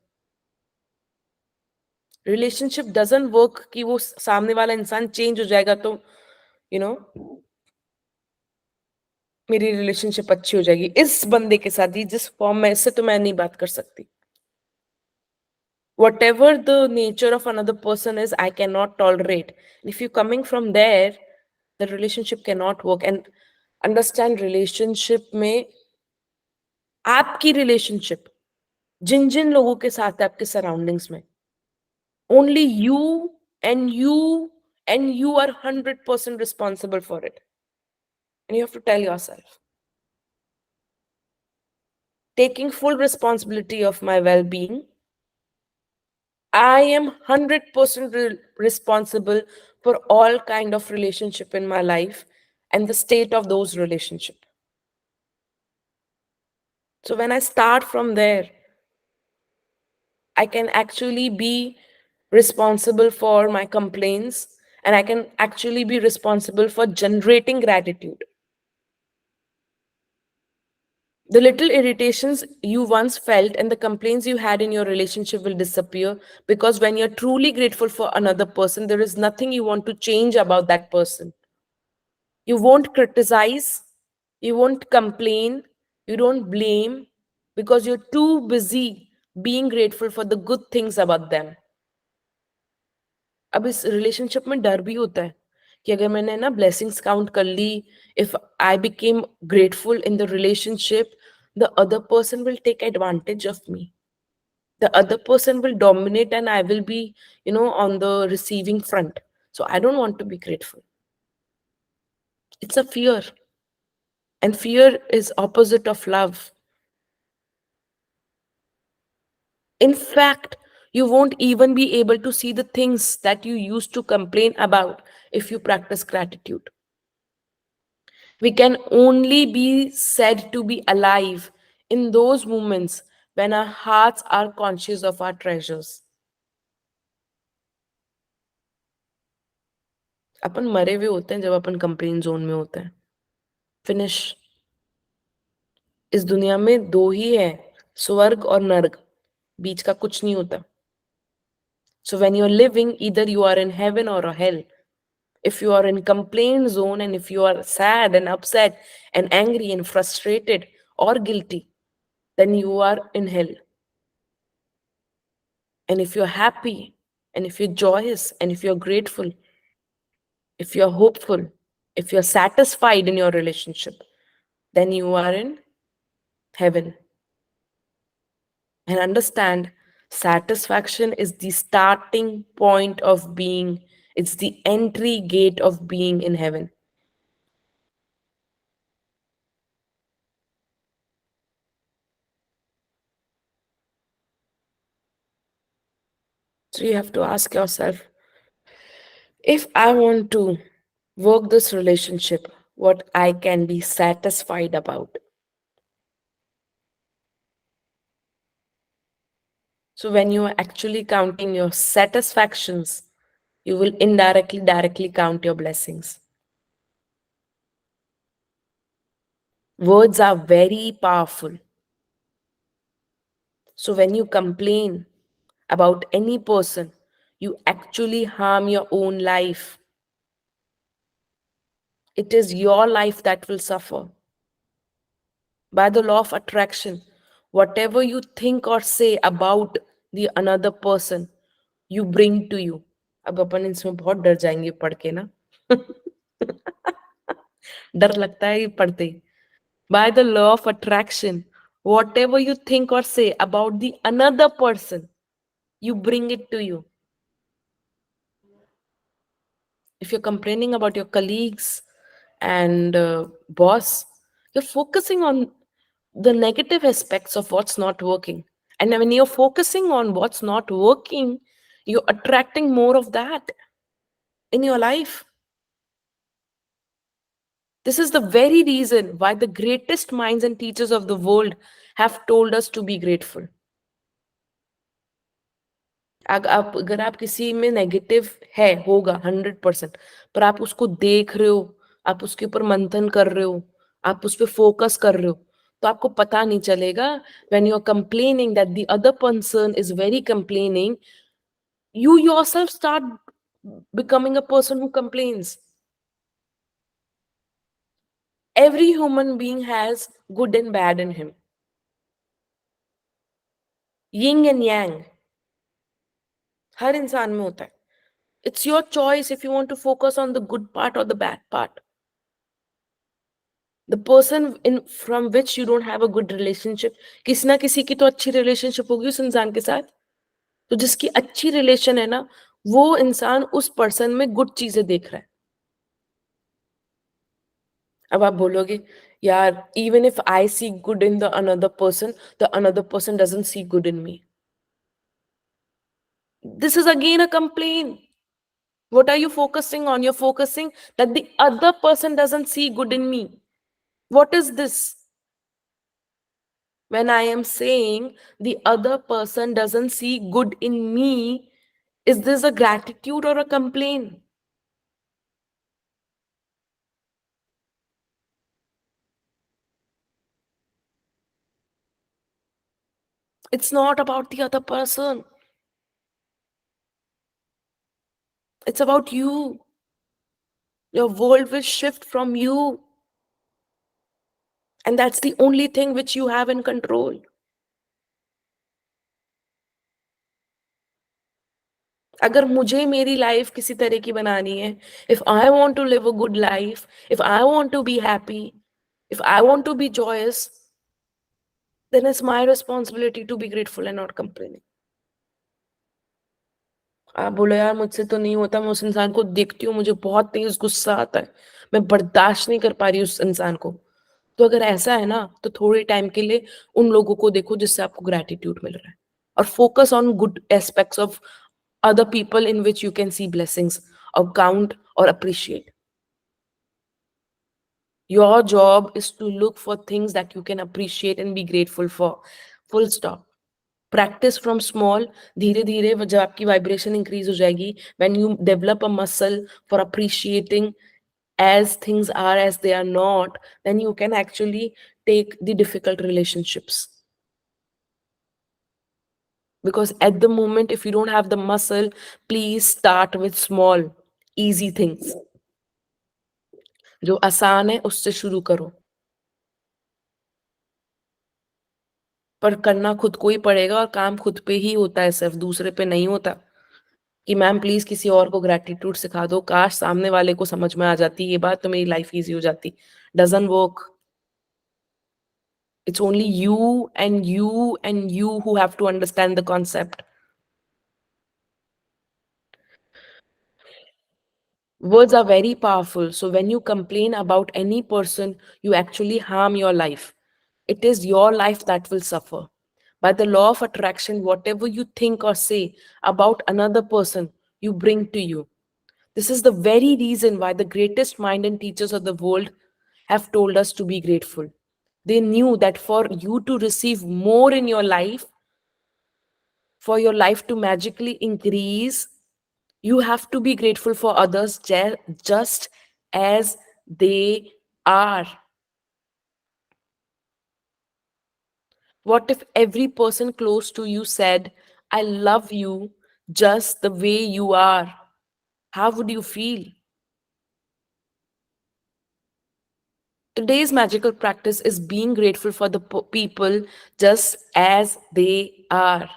Relationship doesn't work कि वो सामने वाला इंसान change हो जाएगा तो you know मेरी relationship अच्छी हो जाएगी इस बंदे के साथ ही जिस फॉर्म में, इससे तो मैं नहीं बात कर सकती. Whatever the nature of another person is, I cannot tolerate. If you're coming from there, the relationship cannot work. And understand relationship में आपकी रिलेशनशिप जिन जिन लोगों के साथ है आपके सराउंडिंग्स में, only you and you and you are 100% responsible for it, and you have to tell yourself, taking full responsibility of my well-being, I am 100% responsible for all kind of relationship in my life and the state of those relationship. So when I start from there, I can actually be responsible for my complaints, and I can actually be responsible for generating gratitude. The little irritations you once felt and the complaints you had in your relationship will disappear, because when you're truly grateful for another person, there is nothing you want to change about that person. You won't criticize, you won't complain, you don't blame, because you're too busy being grateful for the good things about them. अब इस relationship में डर भी होता है कि अगर मैंने ना ब्लेसिंग्स काउंट कर ली, if I became grateful in the relationship, the other person will take advantage of me, the other person will dominate and I will be, on the receiving front. So I don't want to be grateful. It's a fear, and fear is opposite of love. In fact, you won't even be able to see the things that you used to complain about if you practice gratitude. We can only be said to be alive in those moments when our hearts are conscious of our treasures. अपन मरे हुए होते हैं जब अपन complain zone में होते हैं. Finish. इस दुनिया में दो ही है, स्वर्ग और नर्क, बीच का कुछ नहीं होता. So when you're living, either you are in heaven or a hell. If you are in complaint zone, and if you are sad and upset and angry and frustrated or guilty, then you are in hell. And if you're happy, and if you're joyous, and if you're grateful, if you're hopeful, if you're satisfied in your relationship, then you are in heaven. And understand, satisfaction is the starting point of being, it's the entry gate of being in heaven. So you have to ask yourself, if I want to work this relationship, what I can be satisfied about. So when you are actually counting your satisfactions, you will indirectly, directly count your blessings. Words are very powerful. So when you complain about any person, you actually harm your own life. It is your life that will suffer. By the law of attraction, whatever you think or say about the another person, you bring to you. अब अपन इसमें बहुत डर जाएंगे पढ़ के ना. डर लगता है ये पढ़ते ही. By the law of attraction, whatever you think or say about the another person, you bring it to you. If you're complaining about your colleagues and boss, you're focusing on the negative aspects of what's not working. And when you're focusing on what's not working, you're attracting more of that in your life. This is the very reason why the greatest minds and teachers of the world have told us to be grateful. अगर आप किसी में negative है, होगा 100%, पर आप उसको देख रहे हो, आप उसके ऊपर मंथन कर रहे हो, आप उस पर फोकस कर रहे हो, तो आपको पता नहीं चलेगा. when you're complaining that the other person is very complaining, you yourself start becoming a person who complains. Every human being has good and bad in him. Yin and yang. हर इंसान में होता है. It's your choice if you want to focus on the good part or the bad part. The person in from which you don't have a good relationship, किसी ना किसी की तो अच्छी relationship होगी उस इंसान के साथ. तो जिसकी अच्छी relation है ना, वो इंसान उस person में good चीजें देख रहा है. अब आप बोलोगे यार, even if I see good in the another person, the another person doesn't see good in me. This is again a complaint. What are you focusing on? You're focusing that the other person doesn't see good in me. What is this? When I am saying the other person doesn't see good in me, is this a gratitude or a complaint? It's not about the other person. It's about you. Your world will shift from you. And that's the only thing which you have in control. अगर मुझे मेरी life किसी तरह की बनानी है, if I want to live a good life, if I want to be happy, if I want to be joyous, then it's my responsibility to be grateful and not complaining. आप बोलो यार मुझसे तो नहीं होता, मैं उस इंसान को देखती हूँ, मुझे बहुत तेज गुस्सा आता है, मैं बर्दाश्त नहीं कर पा रही उस इंसान को. तो अगर ऐसा है ना, तो थोड़े टाइम के लिए उन लोगों को देखो जिससे आपको ग्रेटिट्यूड मिल रहा है, और focus on good aspects of other people in which you can see blessings or count or appreciate. Your job is to look for things that you can appreciate and be grateful for. Full stop. Practice from small. धीरे धीरे जब आपकी vibration increase हो जाएगी, when you develop a muscle for appreciating as things are as they are not, then you can actually take the difficult relationships. Because at the moment, if you don't have the muscle, please start with small, easy things. जो आसान है उससे शुरू करो, पर करना खुद को ही पड़ेगा, और काम खुद पे ही होता है, सिर्फ दूसरे पे नहीं होता. कि मैम प्लीज किसी और को ग्रेटिट्यूड सिखा दो, काश सामने वाले को समझ में आ जाती ये बात तो मेरी लाइफ इजी हो जाती. Doesn't work. It's only you and you and you who have to understand the concept. Words are very powerful. So when you complain about any person, you actually harm your life. It is your life that will suffer. By the law of attraction, whatever you think or say about another person, you bring to you. This is the very reason why the greatest mind and teachers of the world have told us to be grateful. They knew that for you to receive more in your life, for your life to magically increase, you have to be grateful for others just as they are. What if every person close to you said, I love you just the way you are? How would you feel? Today's magical practice is being grateful for the people just as they are.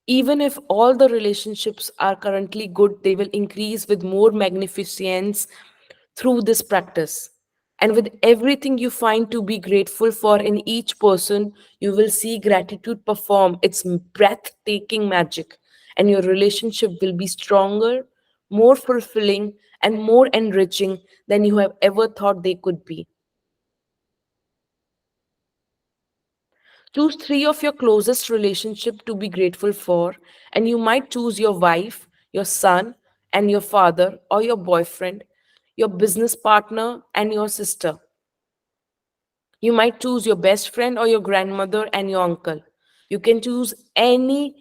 Even if all the relationships are currently good, they will increase with more magnificence through this practice. And with everything you find to be grateful for in each person, you will see gratitude perform its breathtaking magic. And your relationship will be stronger, more fulfilling, and more enriching than you have ever thought they could be. Choose 3 of your closest relationship to be grateful for, and you might choose your wife, your son, and your father, or your boyfriend, your business partner, and your sister. You might choose your best friend or your grandmother and your uncle. You can choose any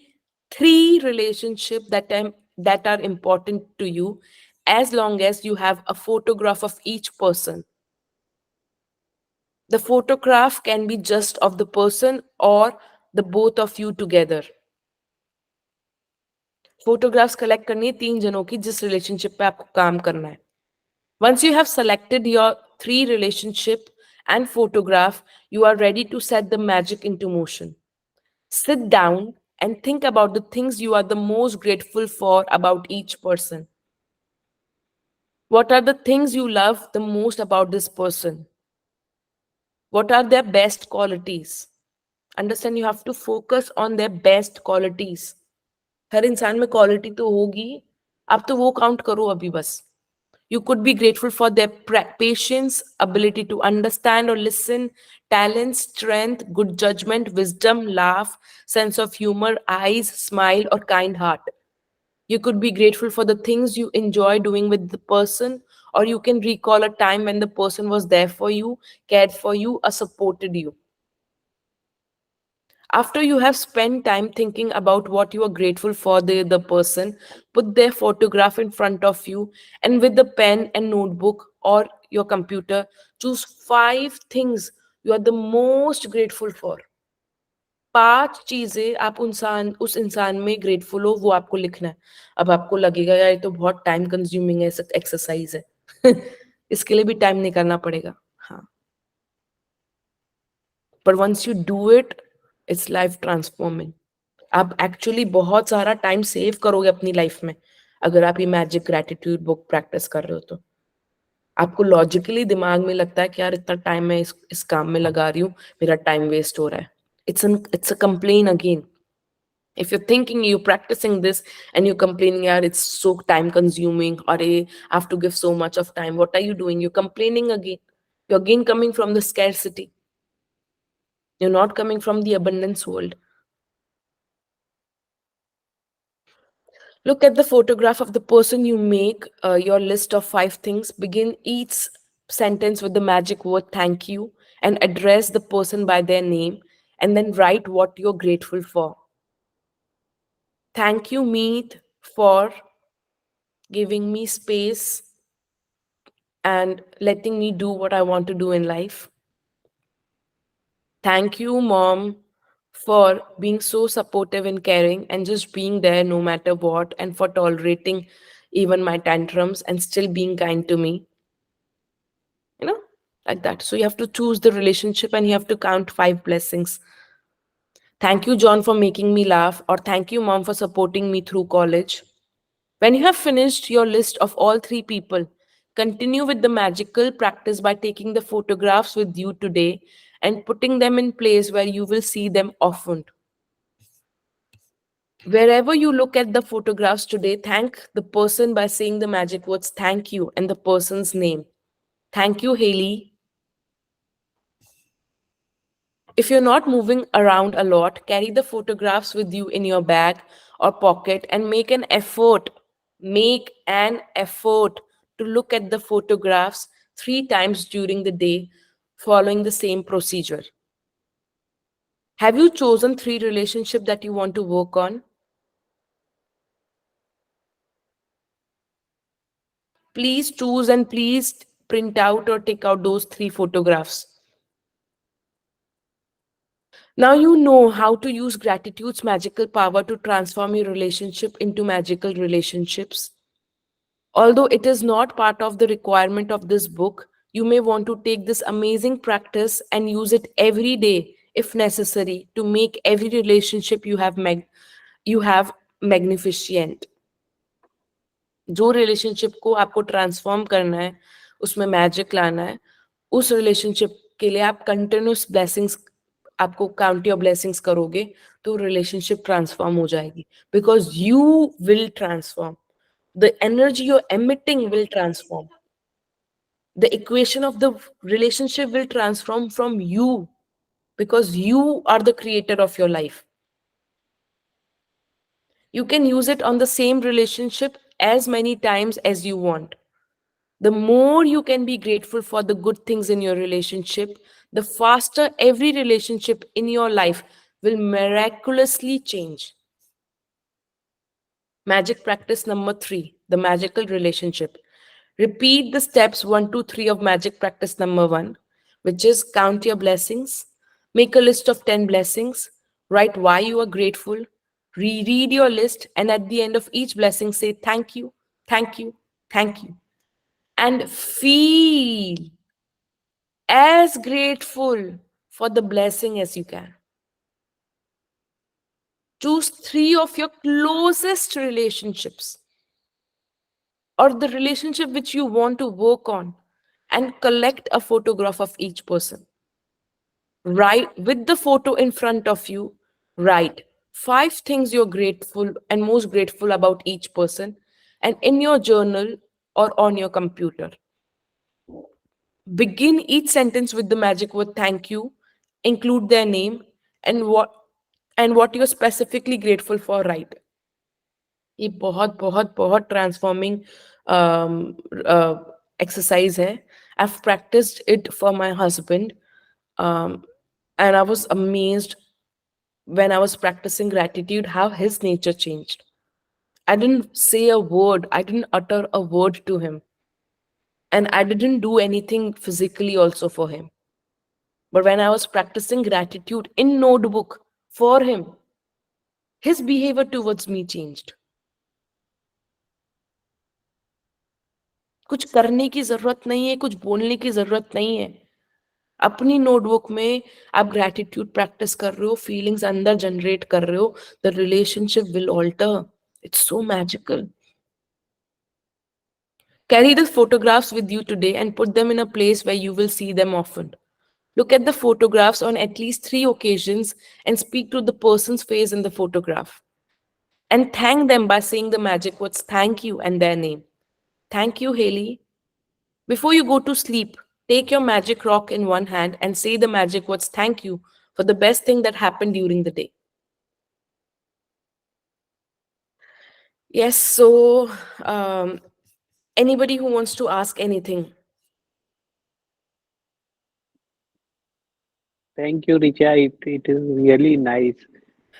3 relationships that are important to you, as long as you have a photograph of each person. The photograph can be just of the person or the both of you together. Photographs collect करनी है 3 जनों की जिस relationship पे आपको काम करना है. Once you have selected your 3 relationship and photograph, you are ready to set the magic into motion. Sit down and think about the things you are the most grateful for about each person. What are the things you love the most about this person? What are their best qualities? Understand, you have to focus on their best qualities. हर इंसान में quality तो होगी, आप तो वो count करो अभी बस. You could be grateful for their patience, ability to understand or listen, talent, strength, good judgment, wisdom, laugh, sense of humor, eyes, smile, or kind heart. You could be grateful for the things you enjoy doing with the person, or you can recall a time when the person was there for you, cared for you, or supported you. After you have spent time thinking about what you are grateful for the person, put their photograph in front of you and with the pen and notebook or your computer, choose 5 things you are the most grateful for. 5 चीजें आप उस इंसान में grateful हो, वो आपको लिखना है. अब आपको लगेगा यार ये तो बहुत टाइम कंज्यूमिंग एक्सरसाइज है. इसके लिए भी टाइम निकालना पड़ेगा. हाँ, पर once you do it, it's life transforming. आप एक्चुअली बहुत सारा टाइम सेव करोगे अपनी लाइफ में अगर आप ये मैजिक ग्रैटिट्यूड बुक प्रैक्टिस कर रहे हो तो. आपको लॉजिकली दिमाग में लगता है कि यार इतना टाइम मैं इस काम में लगा रही हूँ, मेरा टाइम वेस्ट हो रहा है. It's a complain again. If you're thinking you're practicing this and you're complaining, yeah, it's so time consuming, or I have to give so much of time, what are you doing? You're complaining again. You're again coming from the scarcity. You're not coming from the abundance world. Look at the photograph of the person you make your list of 5 things. Begin each sentence with the magic word thank you and address the person by their name, and then write what you're grateful for. Thank you, Meet, for giving me space and letting me do what I want to do in life. Thank you, Mom, for being so supportive and caring and just being there no matter what, and for tolerating even my tantrums and still being kind to me. You know, like that. So you have to choose the relationship and you have to count 5 blessings. Thank you, John, for making me laugh, or thank you, Mom, for supporting me through college. When you have finished your list of all 3 people, continue with the magical practice by taking the photographs with you today and putting them in place where you will see them often. Wherever you look at the photographs today, thank the person by saying the magic words thank you and the person's name. Thank you, Hayley. If you're not moving around a lot, carry the photographs with you in your bag or pocket and make an effort to look at the photographs 3 times during the day, following the same procedure. Have you chosen 3 relationships that you want to work on? Please choose and please print out or take out those 3 photographs. Now you know how to use gratitude's magical power to transform your relationship into magical relationships. Although it is not part of the requirement of this book, you may want to take this amazing practice and use it every day if necessary to make every relationship you have magnificent. जो relationship को आपको transform करना है, उसमें magic लाना है, उस relationship के लिए आप कंटिन्यूस ब्लेसिंग्स, आपको काउंट योर ब्लेसिंग्स करोगे तो रिलेशनशिप ट्रांसफॉर्म हो जाएगी, because you will transform. The energy you're emitting will transform. The equation of the relationship will transform from you, because you are the creator of your life. You can use it on the same relationship as many times as you want. The more you can be grateful for the good things in your relationship, the faster every relationship in your life will miraculously change. Magic practice number 3, the magical relationship. Repeat the steps 1, 2, 3 of magic practice number 1, which is count your blessings, make a list of 10 blessings, write why you are grateful, reread your list, and at the end of each blessing, say thank you, thank you, thank you. And feel as grateful for the blessing as you can. Choose 3 of your closest relationships. or the relationship which you want to work on, and collect a photograph of each person. Write with the photo in front of you, write 5 things you're grateful and most grateful about each person, and in your journal or on your computer. Begin each sentence with the magic word thank you, include their name, and what you're specifically grateful for, right? ये बहुत बहुत बहुत transforming exercise है. I've practiced it for my husband, um, and I was amazed when I was practicing gratitude how his nature changed. I didn't say a word, I didn't utter a word to him, and I didn't do anything physically also for him. But when I was practicing gratitude in notebook for him, his behavior towards me changed. कुछ करने की जरूरत नहीं है, कुछ बोलने की जरूरत नहीं है. अपनी नोटबुक में आप ग्रैटिट्यूड प्रैक्टिस कर रहे हो, फीलिंग्स अंदर जनरेट कर रहे हो, the relationship will alter. It's so magical. Carry the photographs with you today and put them in a place where you will see them often. Look at the photographs on at least 3 occasions and speak to the person's face in the photograph. And thank them by saying the magic words thank you and their name. Thank you, Hayley. Before you go to sleep, take your magic rock in one hand and say the magic words thank you for the best thing that happened during the day. Yes, so anybody who wants to ask anything? Thank you, Richa. It is really nice.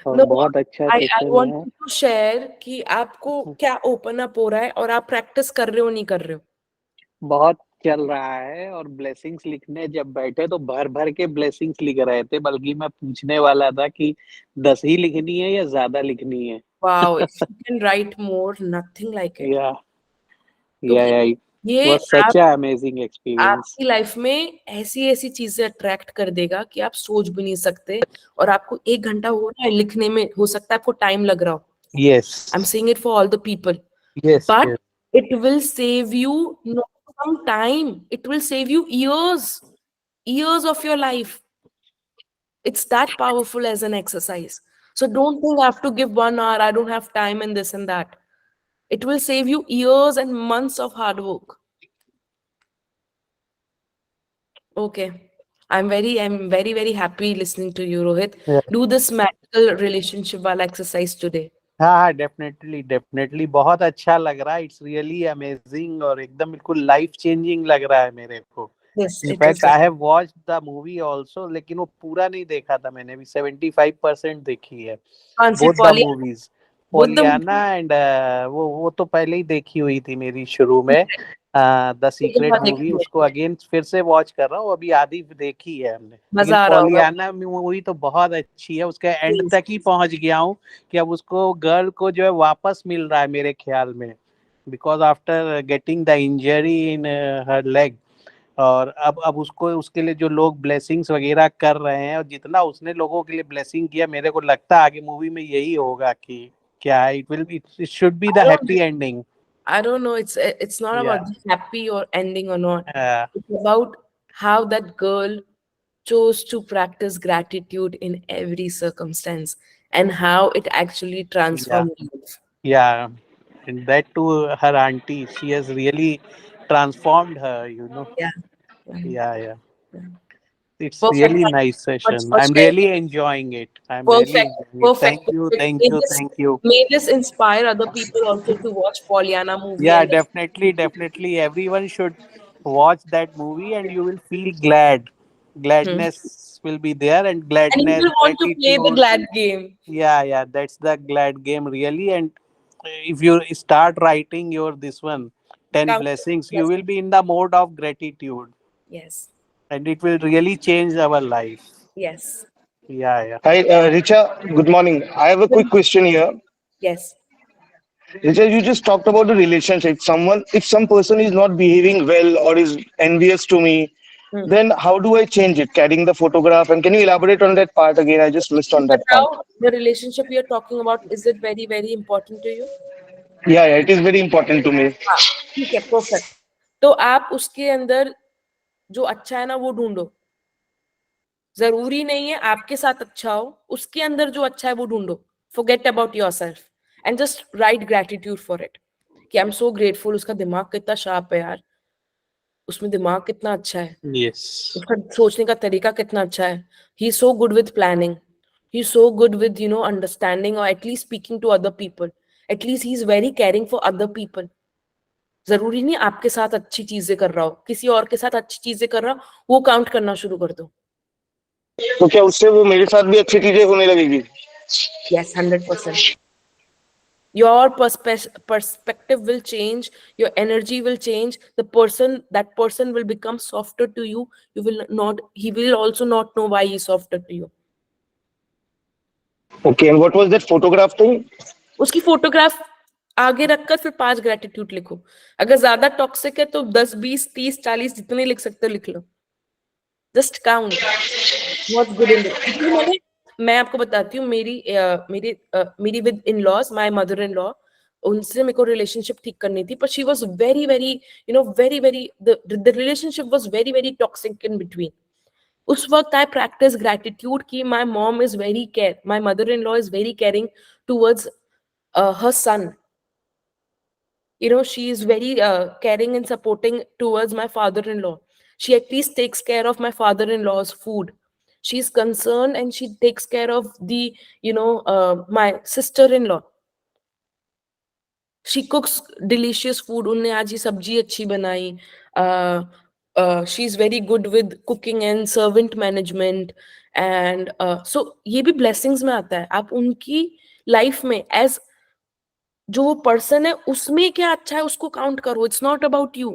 और No, बहुत अच्छा I session want है. you to share कि आपको क्या open up हो रहा है और आप प्रैक्टिस कर रहे हो नहीं कर रहे हो. बहुत चल रहा है और ब्लेसिंग्स लिखने जब बैठे तो भर भर के ब्लेसिंग्स लिख रहे थे, बल्कि मैं पूछने वाला था कि 10 ही लिखनी है या ज्यादा लिखनी है. Wow, if you can write more, nothing like it. या क्योंकि ये was such a amazing experience. आपकी लाइफ में ऐसी ऐसी चीजें अट्रैक्ट कर देगा कि आप सोच भी नहीं सकते. और आपको 1 घंटा हो रहा है लिखने में, हो सकता है आपको टाइम लग रहा हो. Yes I'm saying it for all the people. Yes But it will save you not some time. It will save you years of your life. It's that powerful as an exercise. So don't think I have to give 1 hour, I don't have time and this and that. It will save you years and months of hard work. Okay. I'm very, very happy listening to you, Rohit. Do this magical relationship while exercise today. हाँ, definitely definitely बहुत अच्छा लग रहा है. It's really amazing और एकदम बिल्कुल life changing लग रहा है मेरे को. Yes, it is. In fact I have watched the movie also, लेकिन वो पूरा नहीं देखा था मैंने. अभी 75% देखी है. कौन सी? Both the movies, Both the Pollyanna and वो तो पहले ही देखी हुई थी मेरी शुरू में. द सीक्रेट देखी मूवी है। उसको अगेन फिर से वॉच कर रहा हूँ. अभी आधी देखी है हमने, लेकिन मजा आ रहा होगा. पोलियाना मूवी तो बहुत अच्छी है. उसके एंड तक ही पहुंच गया हूँ कि अब उसको गर्ल को जो है वापस मिल रहा है मेरे ख्याल में, because after getting the injury in her leg. और अब उसको उसके लिए जो लोग ब्लेसिंग्स वगैरह कर रहे हैं, और जितना उसने लोगों के लिए ब्लेसिंग किया, मेरे को लगता है आगे मूवी में यही होगा कि क्या है, it should be the happy ending. I don't know. It's not Yeah. about the happy or ending or not. It's about how that girl chose to practice gratitude in every circumstance and how it actually transformed life. Yeah, and that to her auntie, she has really transformed her, you know. Yeah. Yeah, yeah. Yeah. It's Perfect. really Thank nice you so much session. for I'm sharing. really enjoying it. I'm really Perfect. enjoying it. Perfect. Thank you, Perfect. thank you, thank you. May this inspire other people also to watch Pollyanna movie. Yeah, And definitely. Everyone should watch that movie, and you will feel glad. Hmm. Gladness will be there, and And you gladness, will want to play the gratitude. glad game. Yeah, that's the glad game really. And if you start writing your this one 10 Count. blessings, you Yes. will be in the mode of gratitude, Yes. and it will really change our life. Yes. Yeah. Hi, Richa. Good morning. I have a quick question here. Yes. Richa, you just talked about the relationship. If some person is not behaving well or is envious to me, Hmm. then how do I change it? Carrying the photograph, and can you elaborate on that part again? I just missed on But that part. now the relationship you're talking about, is it very, very important to you? Yeah, it is very important to me. हाँ, ठीक है, perfect. तो आप उसके अंदर जो अच्छा है ना वो ढूंढो। जरूरी नहीं है आपके साथ अच्छा हो, उसके अंदर जो अच्छा है वो ढूंढो। Forget about yourself and just right gratitude for it कि आई एम सो ग्रेटफुल। उसका दिमाग कितना शार्प है यार, उसमें दिमाग कितना अच्छा है, Yes. उसका सोचने का तरीका कितना अच्छा है। He is so good with planning, he is so good with understanding और at least speaking to other people. At least he is very caring for other people. जरूरी नहीं आपके साथ अच्छी चीजें कर रहा हो, किसी और के साथ अच्छी चीजें कर रहा हो, वो काउंट करना शुरू कर दो। तो क्या उससे वो मेरे साथ भी अच्छी चीजें होने लगेगी? Yes, 100%। Your perspective will change, your energy will change, that person will become softer to you. You will not, he will also not know why he's softer to you. Okay, and what was that photograph thing? उसकी photograph आगे रखकर फिर 5 gratitude लिखो। अगर ज्यादा toxic है तो 10, 20, 30, 40 जितने लिख सकते हो लिख लो। Just count what's good in it. मैं आपको बताती हूँ, मेरी with in laws, my mother in law, उनसे मेरे को रिलेशनशिप ठीक करनी थी, पर she was very very very very, the relationship was very very toxic in between. उस वक्त आई प्रैक्टिस ग्रेटिट्यूड की my mom is very care, my mother in law is very caring towards her son. She is very caring and supporting towards my father-in-law. She at least takes care of my father-in-law's food. She's concerned and she takes care of my sister-in-law. She cooks delicious food. उनने आज ये सब्जी अच्छी बनाई. She's very good with cooking and servant management. And so ये भी blessings में आता है. आप उनकी life में as जो वो पर्सन है उसमें क्या अच्छा है उसको काउंट करो। It's not about you.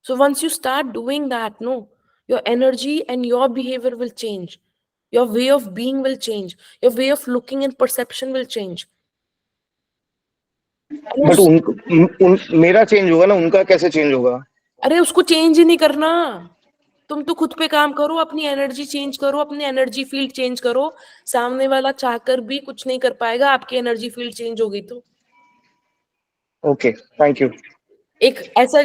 So once you start doing that, no, your energy and your behaviour will change, your way of being will change, your way of looking and perception will change. But मेरा change होगा ना, उनका कैसे change होगा? अरे उसको change ही नहीं करना, तुम तो खुद पे काम करो, अपनी एनर्जी चेंज करो, अपनी एनर्जी फील्ड चेंज करो। सामने वाला चाहकर भी कुछ नहीं कर पाएगा, आपकी एनर्जी फील्ड चेंज होगी तो। Okay, thank you. एक ऐसा,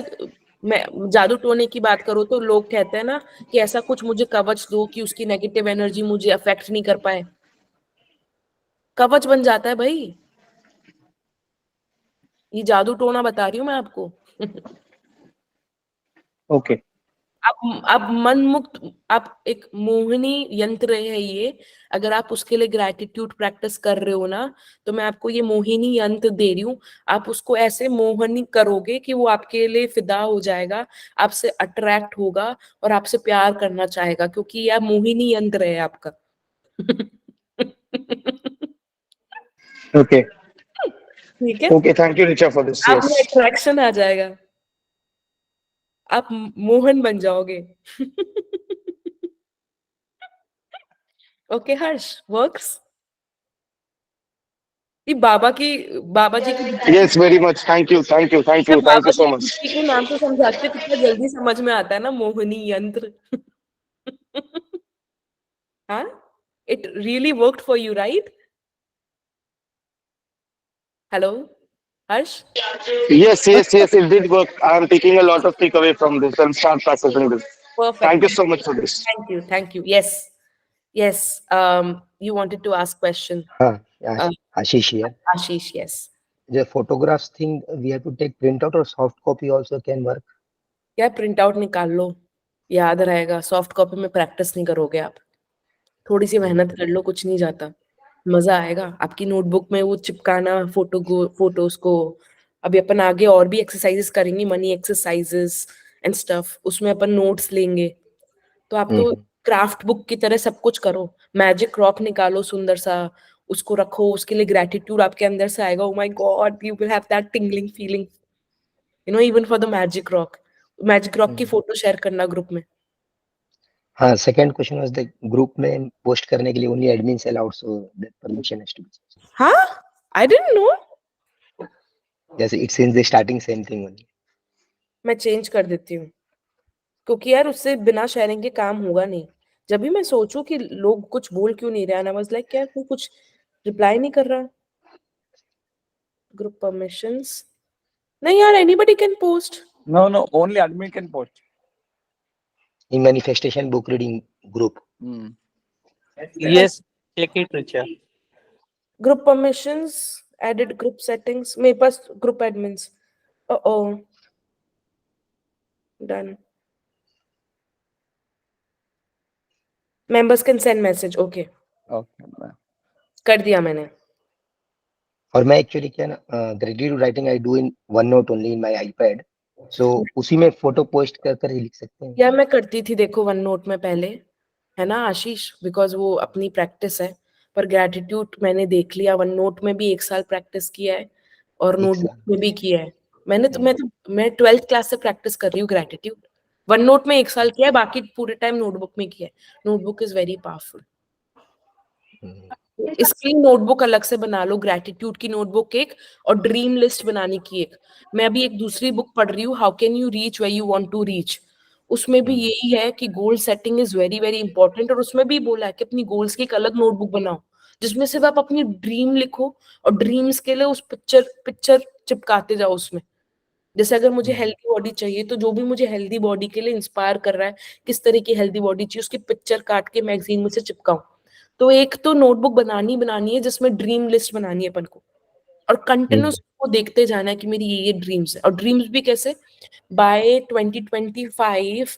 मैं जादू टोने की बात करूं तो लोग कहते हैं ना कि ऐसा कुछ मुझे कवच दो कि उसकी नेगेटिव एनर्जी मुझे अफेक्ट नहीं कर पाए। कवच बन जाता है भाई। ये जादू टोना बता रही हूँ मैं आपको। ओके। आप मन मुक्त, आप एक मोहिनी यंत्र है ये। अगर आप उसके लिए ग्रैटिट्यूड प्रैक्टिस कर रहे हो ना, तो मैं आपको ये मोहिनी यंत्र दे रही हूँ। आप उसको ऐसे मोहनी करोगे कि वो आपके लिए फिदा हो जाएगा, आपसे अट्रैक्ट होगा और आपसे प्यार करना चाहेगा, क्योंकि यह मोहिनी यंत्र है आपका। ओके। ठीक है, okay, thank you Richa for this. आप यस। में अट्रैक्शन आ जाएगा, आप मोहन बन जाओगे। ओके हर्ष, वर्क्स। ये बाबा जी की yes, very much. Thank you, thank you, thank you, जब थैंक बाबा यू जी सो की मच। बुद्धि के नाम से समझाते हैं, कितना जल्दी समझ में आता है ना, मोहिनी यंत्र। हाँ, it really worked for you, right? Hello Harsh. Yes, yes, yes, it did work. I am taking a lot of takeaway from this and start practicing this. Perfect. Thank you so much for this. Thank you, thank you. Yes, yes. You wanted to ask question. Yeah, uh, Ashish here. Ashish, yes. The photographs thing, we have to take printout or soft copy also can work. क्या print out निकाल लो, याद रहेगा। Soft copy में practice नहीं करोगे आप। थोड़ी सी मेहनत कर लो, कुछ नहीं जाता, मजा आएगा। आपकी नोटबुक में वो चिपकाना फोटोज को। अभी अपन आगे और भी एक्सरसाइजेस करेंगे, मनी एक्सरसाइजेस एंड स्टफ, उसमें अपन नोट्स लेंगे। तो आप तो क्राफ्ट बुक की तरह सब कुछ करो। मैजिक रॉक निकालो सुंदर सा, उसको रखो, उसके लिए ग्रेटिट्यूड आपके अंदर से आएगा। Oh my God, you will have that tingling feeling, even for the magic rock. Magic rock की फोटो शेयर करना ग्रुप में। हाँ, second question was the group में post करने के लिए only admins allowed, so that permission has to be. हाँ, I didn't know. Yes, it's in the starting same thing only. मैं चेंज कर देती हूँ, क्योंकि यार उससे बिना शेयरिंग के काम होगा नहीं। जब भी मैं सोचूं कि लोग कुछ बोल क्यों नहीं रहे, आई वाज लाइक यार कोई कुछ रिप्लाई नहीं कर रहा, Group permissions. नहीं यार, anybody can post. No, no, only admin can post. In manifestation book reading group. Hmm. Yes, check it, Richa. Group permissions, added group settings. मेरे पास group admins. Oh, done. Members can send message. Okay, Okay. कर दिया मैंने. और मैं actually क्या ना gratitude writing I do in OneNote only in my iPad, सो उसी में फोटो पोस्ट कर कर ही लिख सकते हैं. या मैं करती थी देखो वन नोट में पहले, है ना आशीष, बिकॉज वो अपनी प्रैक्टिस है. पर ग्रेटिट्यूड मैंने देख लिया, वन नोट में भी 1 साल प्रैक्टिस किया है और एक नोटबुक साल. में भी किया है. मैं 12th क्लास से प्रैक्टिस कर रही हूँ ग्रेटिट्यूड. वन नोट में 1 साल किया है, बाकी पूरे टाइम नोटबुक में किया है. Notebook is very powerful. इसके लिए नोटबुक अलग से बना लो, ग्रेटिट्यूड की नोटबुक एक, और ड्रीम लिस्ट बनाने की एक. मैं अभी एक दूसरी बुक पढ़ रही हूँ, how can you reach where you want to reach. उसमें भी यही है कि goal setting is very very important. और उसमें भी बोला है कि अपनी गोल्स की एक अलग नोटबुक बनाओ जिसमें सिर्फ आप अपनी ड्रीम लिखो और ड्रीम्स के लिए उस पिक्चर चिपकाते जाओ उसमें. जैसे अगर मुझे हेल्दी बॉडी चाहिए तो जो भी मुझे हेल्दी बॉडी के लिए इंस्पायर कर रहा है, किस तरह की हेल्दी बॉडी चाहिए, उसकी पिक्चर काट के मैगजीन में से चिपकाऊं. तो एक तो नोटबुक बनानी है जिसमें ड्रीम लिस्ट बनानी है अपन को, और कंटिन्यूस को देखते जाना है कि मेरी ये ड्रीम्स है. और ड्रीम्स भी कैसे, by 2025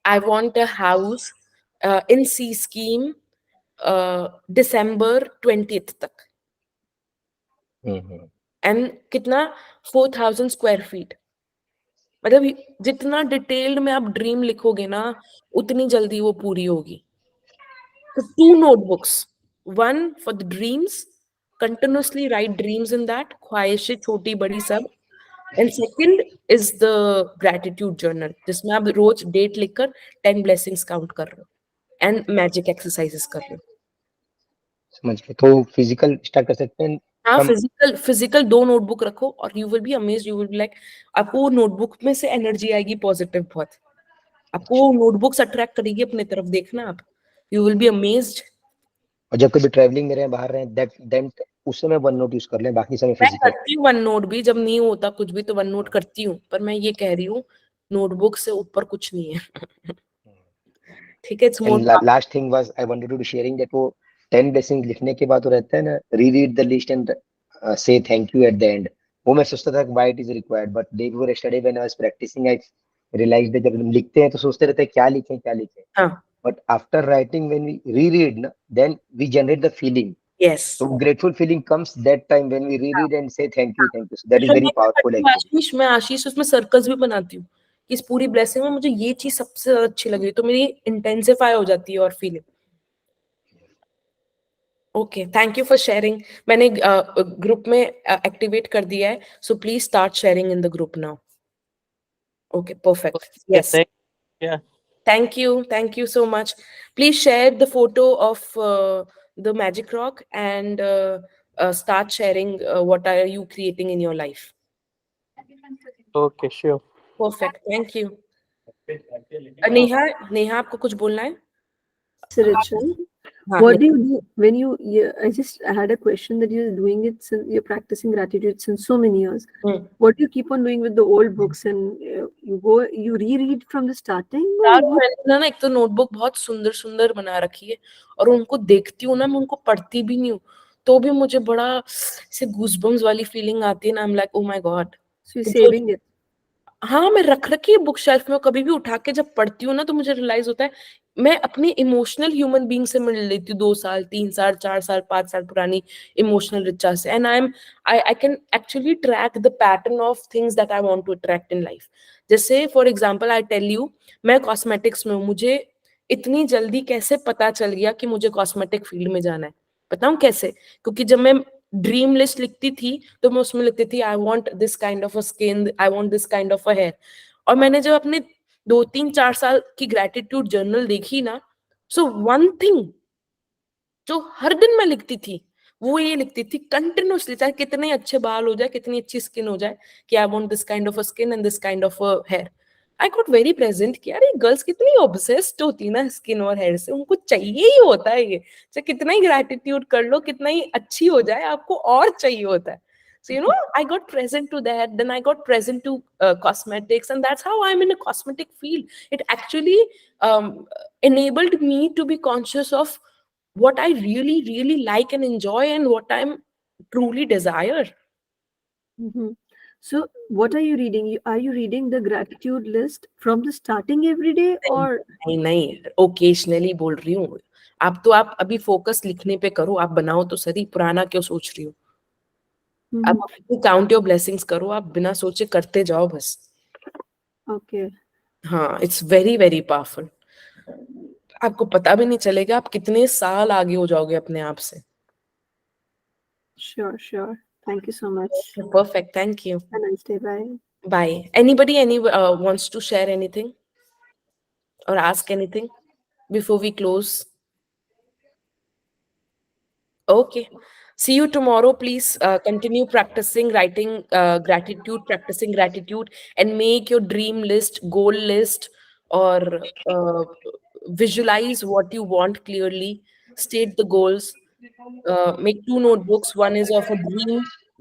I want a house in C scheme December 20th तक. एंड कितना, 4000 स्क्वायर फीट. मतलब जितना डिटेल्ड में आप ड्रीम लिखोगे ना, उतनी जल्दी वो पूरी होगी. So 2 notebooks, one for the dreams, continuously write dreams in that, ख्वाहिशें छोटी बड़ी सब. And second is the gratitude journal, जिसमें आप रोज डेट लिखकर 10 blessings काउंट कर रहे हो and magic exercises कर रहे हो. समझ गए. तो फिजिकल स्टार्ट कर सकते हैं. हाँ, हम फिजिकल 2 नोटबुक रखो और you will be amazed. You will be like, आपको नोटबुक में से एनर्जी आएगी पॉजिटिव बहुत. आपको नोटबुक्स अट्रैक्ट करेगी अपने तरफ, देखना आप. You will be amazed. और जब कभी ट्रैवलिंग में रहे, बाहर रहे, दैट देन उस समय वन नोट यूज कर लें, बाकी समय मैं फिजिकल. करती हूँ वन नोट भी, जब नहीं होता कुछ भी तो वन नोट करती हूँ, पर मैं ये कह रही हूँ नोटबुक से ऊपर कुछ नहीं है. ठीक है, it's more. And last thing was I wanted to sharing that वो 10 ब्लेसिंग लिखने के बाद वो रहता है ना, reread the list and say thank you at the end. वो मैं सोचता था why it is required, but day before yesterday when I was practising I realised that जब हम लिखते हैं तो सोचते रहते हैं क्या लिखें. हाँ, but after writing when we reread ना, then we generate the feeling. Yes. So grateful feeling comes that time when we reread and say thank you. So that is very powerful actually. मैं आशीष उसमें circles भी बनाती हूँ कि इस पूरी blessing में मुझे ये चीज सबसे ज्यादा अच्छी लग रही, तो मेरी इंटेंसिफाई हो जाती है और feeling. Okay, thank you for sharing. मैंने ग्रुप में एक्टिवेट कर दिया है, so please start sharing in the group now. Okay, perfect. Yes, Yeah. thank you so much. Please share the photo of the magic rock and start sharing what are you creating in your life. Okay, sure. Perfect, thank you. Neha आपको कुछ बोलना है? Sirichan, हाँ, what do you do when you, I just had a question that you're doing it since you're practicing gratitude since so many years. What do you keep on doing with the old books, and you reread from the starting? यार मैंने ना एक तो notebook बहुत सुंदर सुंदर बना रखी है, और उनको देखती हूँ ना, मैं उनको पढ़ती भी नहीं हूँ तो भी मुझे बड़ा से गूज़बम्स वाली फीलिंग आती है ना. I am like, oh my God. So you're saving it. हाँ, मैं रख रखी है बुक शेल्फ में. कभी भी उठा के जब पढ़ती हूँ ना तो मुझे रियलाइज होता है मैं अपनी इमोशनल ह्यूमन बीइंग से मिल लेती हूँ 2 साल 3 साल 4 साल 5 साल पुरानी इमोशनल रिचा से. And I can actually track the pattern of things that I want to attract in life. जैसे for example I tell you, मैं कॉस्मेटिक्स में हूँ. मुझे इतनी जल्दी कैसे पता चल गया कि मुझे कॉस्मेटिक फील्ड में जाना है? बताऊं कैसे? क्योंकि जब मैं ड्रीम लिस्ट लिखती थी तो मैं उसमें लिखती थी I want this kind of a skin, I want this kind of a hair. और मैंने जब अपने 2 3 4 साल की ग्रेटिट्यूड जर्नल देखी ना, सो वन थिंग जो हर दिन मैं लिखती थी वो ये लिखती थी कंटिन्यूअसली, चाहे कितने अच्छे बाल हो जाए, कितनी अच्छी स्किन हो जाए, कि I want this kind of a skin and this kind of a hair. I got very present कि यार ये गर्ल्स कितनी ऑब्सेस्ड होती है ना स्किन और हेयर से, उनको चाहिए ही होता है ये. चाहे कितना ही ग्रेटिट्यूड कर लो, कितना ही अच्छी हो जाए, आपको और चाहिए होता है. So, I got present to that. Then I got present to cosmetics. And that's how I'm in a cosmetic field. It actually enabled me to be conscious of what I really, really like and enjoy and what I'm truly desire. Mhm. So, what are you reading? Are you reading the gratitude list from the starting every day, or नहीं, occasionally बोल रही हूँ. आप अभी focus लिखने पे करो. आप बनाओ तो सही. पुराना क्यों सोच रही हो? आप काउंट योर ब्लेसिंग्स करो. आप बिना सोचे करते जाओ बस. okay? हाँ, इट्स वेरी वेरी पावरफुल. आपको पता भी नहीं चलेगा आप कितने साल आगे हो जाओगे अपने आप से. Sure, sure. Thank you so much. Perfect. Thank you. Have a nice day. Bye. Bye. Anybody wants to share anything or ask anything before we close? Okay. See you tomorrow. Please continue practicing practicing gratitude, and make your dream list, goal list, or visualize what you want clearly. State the goals. Make 2 notebooks. One is of a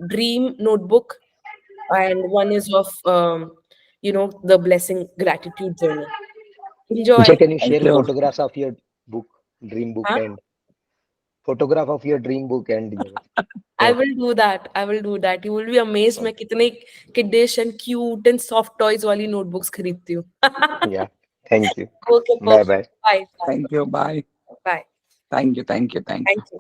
dream notebook, and one is of the blessing gratitude journal. Enjoy. Richa, can you Thank share you. photographs of your book, dream book, Huh? and photograph of your dream book and I will do that. I will do that. You will be amazed मैं कितने kiddish and cute and soft toys वाली notebooks खरीदती हूँ. yeah. Thank you. Okay, Bye perfect. bye. Bye. Thank you. Bye. Bye. Thank you. Thank you. Thank you. Thank you.